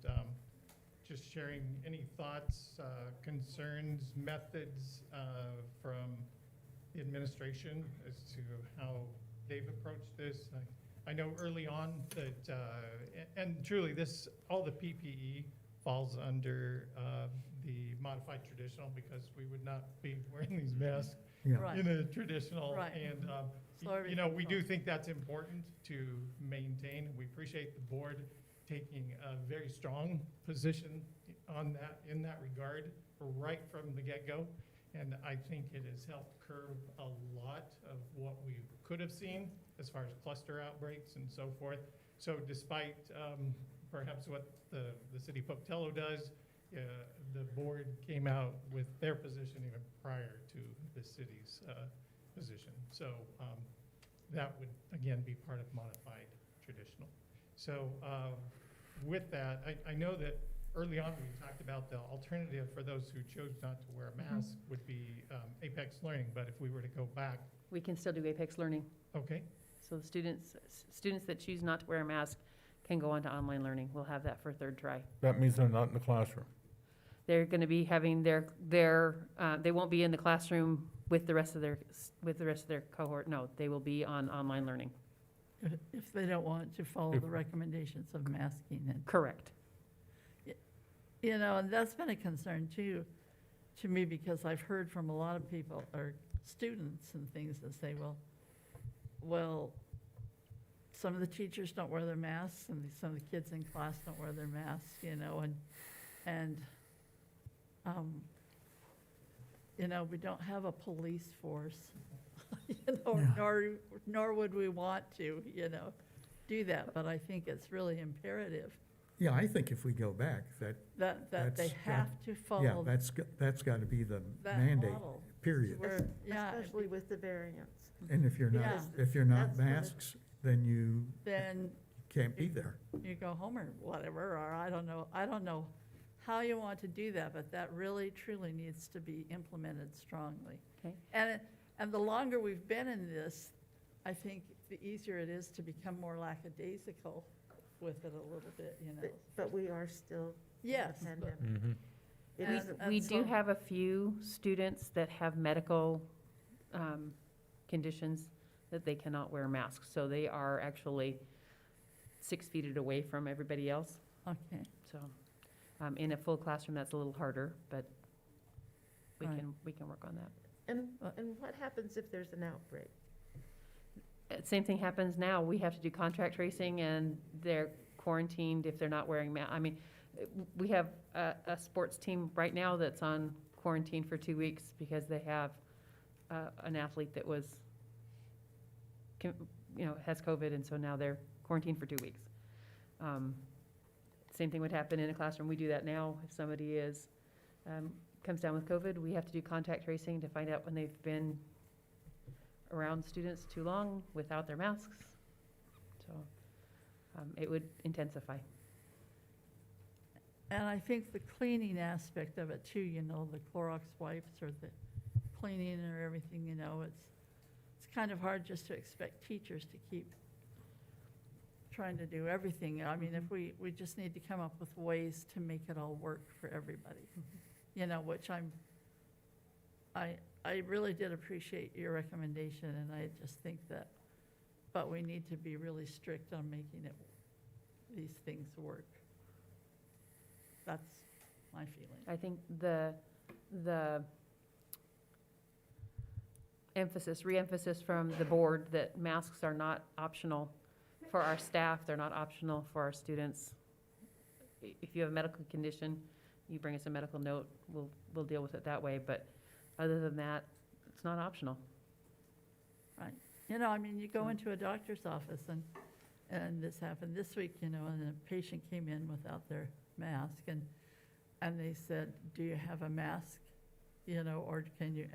just sharing any thoughts, concerns, methods from the administration as to how they've approached this? I know early on that, and truly this, all the PPE falls under the modified traditional because we would not be wearing these masks Yeah. Right. in a traditional. Right. And, So you know, we everything's do on. think that's important to maintain. We appreciate the board taking a very strong position on that, in that regard, right from the get-go. And I think it has helped curb a lot of what we could have seen as far as cluster outbreaks and so forth. So despite perhaps what the city of Pocatello does, the board came out with their position even prior to the city's position. So that would, again, be part of modified traditional. So with that, I know that early on, we talked about the alternative for those who chose not to wear a mask would be Apex Learning, but if we were to go back, We can still do Apex Learning. okay, So the students that choose not to wear a mask can go on to online learning. We'll have that for a third try. That means they're not in the classroom. They're going to be having they won't be in the classroom with the rest of their cohort. No, they will be on online learning. If they don't want to follow If- the recommendations of masking and, Correct. you know, and that's been a concern too, to me, because I've heard from a lot of people, or students and things that say, well, some of the teachers don't wear their masks and some of the kids in class don't wear their masks, you know, and, you know, we don't have a police force, you know, Yeah. nor would we want to, you know, do that, but I think it's really imperative Yeah, I think if we go back, that they That's- have to yeah, follow that's got to be the that mandate, model. period. Where, yeah, Especially with the variants. And if you're not, Yeah. if you're not That's what it- masks, then you then can't be there. you go home or whatever, or I don't know how you want to do that, but that really truly needs to be implemented strongly. Okay. And the longer we've been in this, I think the easier it is to become more lackadaisical with it a little bit, you know. But we are still in the Yes, but- pandemic. Mm-hmm. It And- is a- We and do so- have a few students that have medical conditions that they cannot wear masks. So they are actually 6 feet away from everybody else. Okay, So in a full classroom, that's a little harder, but we Right. we can work on that. And what happens if there's an outbreak? Same thing happens now. We have to do contact tracing, and they're quarantined if they're not wearing I mean, we have a sports team right now that's on quarantine for 2 weeks because they have an athlete that was, has COVID, and so now they're quarantined for 2 weeks. Same thing would happen in a classroom. We do that now. If somebody comes down with COVID, we have to do contact tracing to find out when they've been around students too long without their masks. So it would intensify. and I think the cleaning aspect of it too, you know, the Clorox wipes or the cleaning or everything, you know, it's kind of hard just to expect teachers to keep trying to do everything. I mean, if we just need to come up with ways to make it all work for everybody, you know, which I really did appreciate your recommendation, and I just think that, but we need to be really strict on making these things work. That's my feeling. I think the re-emphasis from the board that masks are not optional for our staff, they're not optional for our students. If you have a medical condition, you bring us a medical note, we'll deal with it that way, but other than that, it's not optional. You know, I mean, you go into a doctor's office and this happened this week, you know, and a patient came in without their mask and they said, do you have a mask? You know, or can you,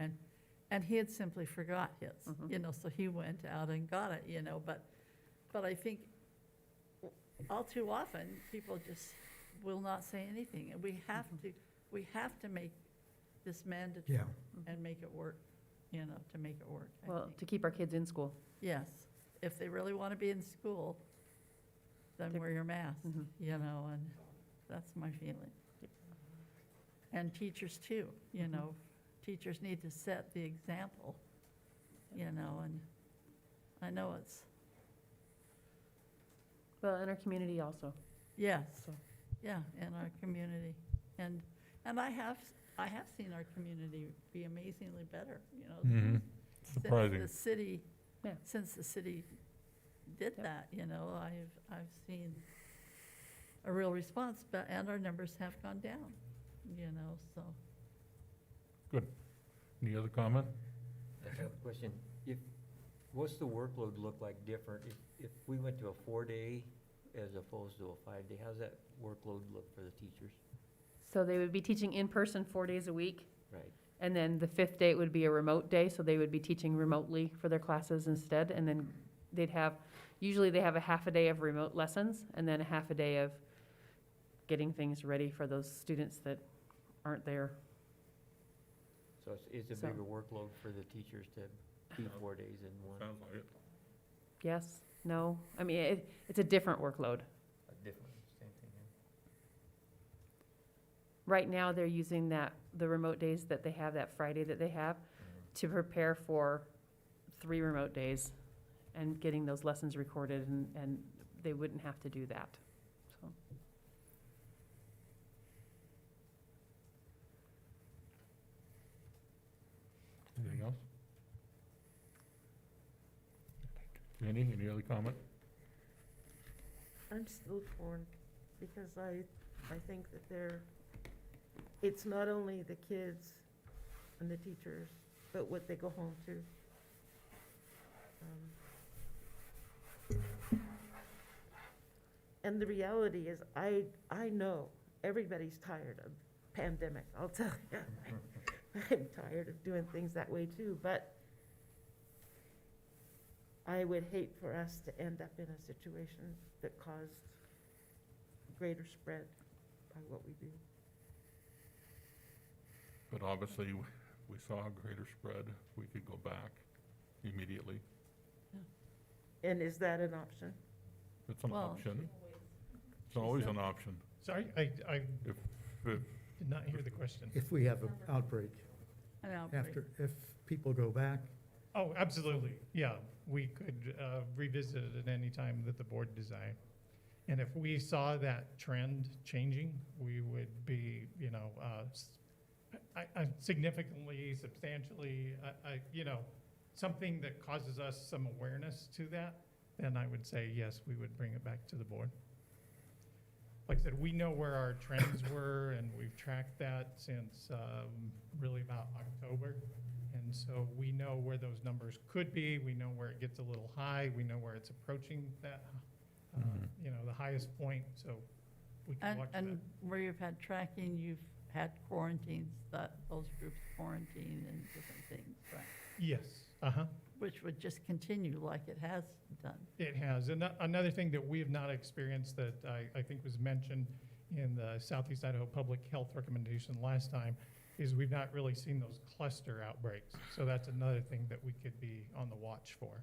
and he had simply forgot his, Mhm. you know, so he went out and got it, you know, but I think all too often, people just will not say anything, and we have to make this mandatory. Yeah, and make it work, to make it work, I Well, think. to keep our kids in school. Yes, if they really want to be in school, then wear your mask, Mhm. and that's my feeling. And teachers too, teachers need to set the example, and I know it's, Well, in our community also. yes, So- yeah, in our community. And I have seen our community be amazingly better, Mhm. since Surprising. the city, Yeah. since the city did Yep. that, I've seen a real response, and our numbers have gone down, so. Good. Any other comment? I have a question. What's the workload look like different if we went to a 4-day as opposed to a 5-day? How's that workload look for the teachers? So they would be teaching in person 4 days a week, Right. and then the 5th day would be a remote day, so they would be teaching remotely for their classes instead, and then usually they have a half a day of remote lessons, and then a half a day of getting things ready for those students that aren't there. So it's a So- bigger workload for the teachers to be 4 days in one, Sounds like it. Yes, no, I mean, it's a different workload. a different, same thing. Yeah. Right now, they're using the remote days that they have, that Friday that they have, to prepare for 3 remote days and getting those lessons recorded, and they wouldn't have to do that, so. Anything else? Any other comment? I'm still torn, because I think that it's not only the kids and the teachers, but what they go home to. And the reality is, I know everybody's tired of pandemic, I'll tell you. I'm tired of doing things that way too, but I would hate for us to end up in a situation that caused greater spread by what we do. But obviously, we saw a greater spread. We could go back immediately. And is that an option? It's an Well, option. It's always an option. Sorry, I If did not hear the question. If we have an outbreak, An outbreak. if people go back, Oh, absolutely, yeah. We could revisit it at any time that the board desired. And if we saw that trend changing, we would be, significantly, substantially, something that causes us some awareness to that, then I would say, yes, we would bring it back to the board. Like I said, we know where our trends were, and we've tracked that since really about October. And so we know where those numbers could be, we know where it gets a little high, we know where it's approaching that, the highest point, so we can watch that. And where you've had tracking, you've had quarantines, those groups quarantine and different things, right? Yes, Which would just continue like it has done. it has. And another thing that we have not experienced that I think was mentioned in the Southeast Idaho Public Health recommendation last time is we've not really seen those cluster outbreaks. So that's another thing that we could be on the watch for,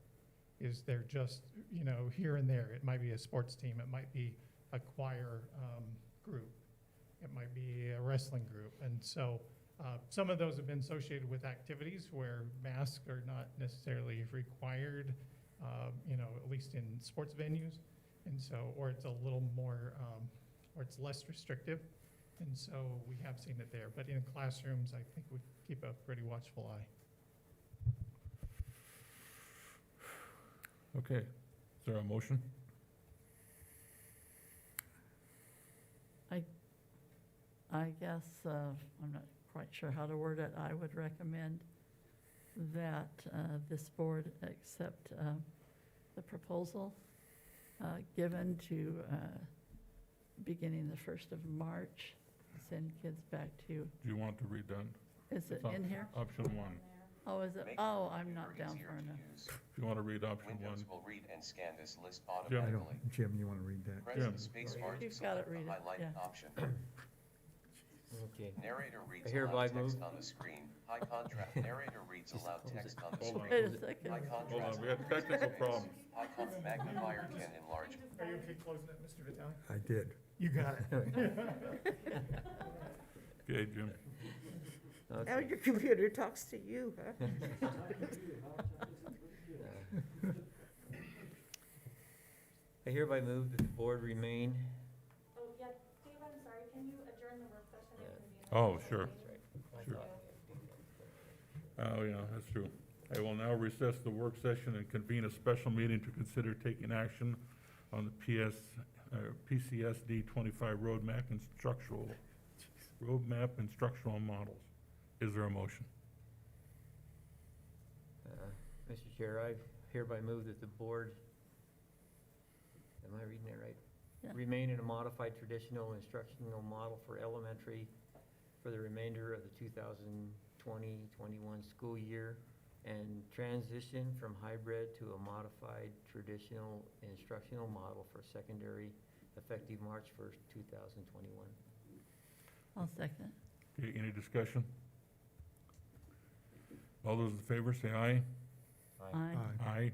is they're just, here and there. It might be a sports team, it might be a choir group, it might be a wrestling group. And so some of those have been associated with activities where masks are not necessarily required, at least in sports venues. And so, or it's a little more, or it's less restrictive. And so we have seen it there, but in classrooms, I think we keep a pretty watchful eye. Okay, is there a motion? I guess, I'm not quite sure how to word it. I would recommend that this board accept the proposal given to beginning the 1st of March, send kids back to, Do you want to read that? is it It's in here? Option 1. Oh, is it? Oh, I'm not down far enough. If you want to read option 1. Windows will read and scan this list Jim. I automatically. don't, Jim, you want to read that? Press Jim. the space bar to You've got it, select the read it, highlighted yeah. option. Okay. Narrator reads I hereby aloud text move- on the screen. High contrast. Narrator reads aloud text on the Hold on. screen. Wait a second. High Hold contrast. on, we had technical problems. Magnifier can enlarge. Are you okay closing it, Mr. Vitale? I did. You got it. Okay, Jim. Now Okay. your computer talks to you, huh? I hereby move that the board remain. Oh, yeah, Dave, I'm sorry, can you adjourn the work session and convene? Oh, sure. I Sure. thought- Oh, yeah, that's true. I will now recess the work session and convene a special meeting to consider taking action on the PCSD 25 roadmap instructional models. Is there a motion? Mr. Chair, I hereby move that the board, am I reading that right? Yeah. Remain in a modified traditional instructional model for elementary for the remainder of the 2020-21 school year and transition from hybrid to a modified traditional instructional model for secondary effective March 1st, 2021. I'll second. Okay, any discussion? All those in favor, say aye. Aye. Aye.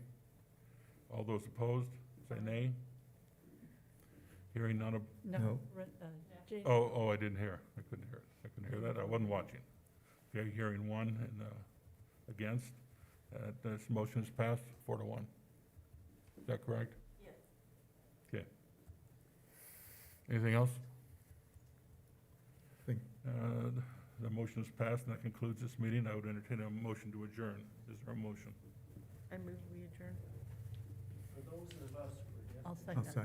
All those opposed, say nay. Hearing none of, No. Jane. oh, I didn't hear. I couldn't hear it. I couldn't hear that. I wasn't watching. Okay, hearing one and against. This motion is passed 4-1. Is that correct? Yes. Okay. Anything else? Think- The motion is passed, and that concludes this meeting. I would entertain a motion to adjourn. Is there a motion? I move we adjourn. I'll I'll second. second.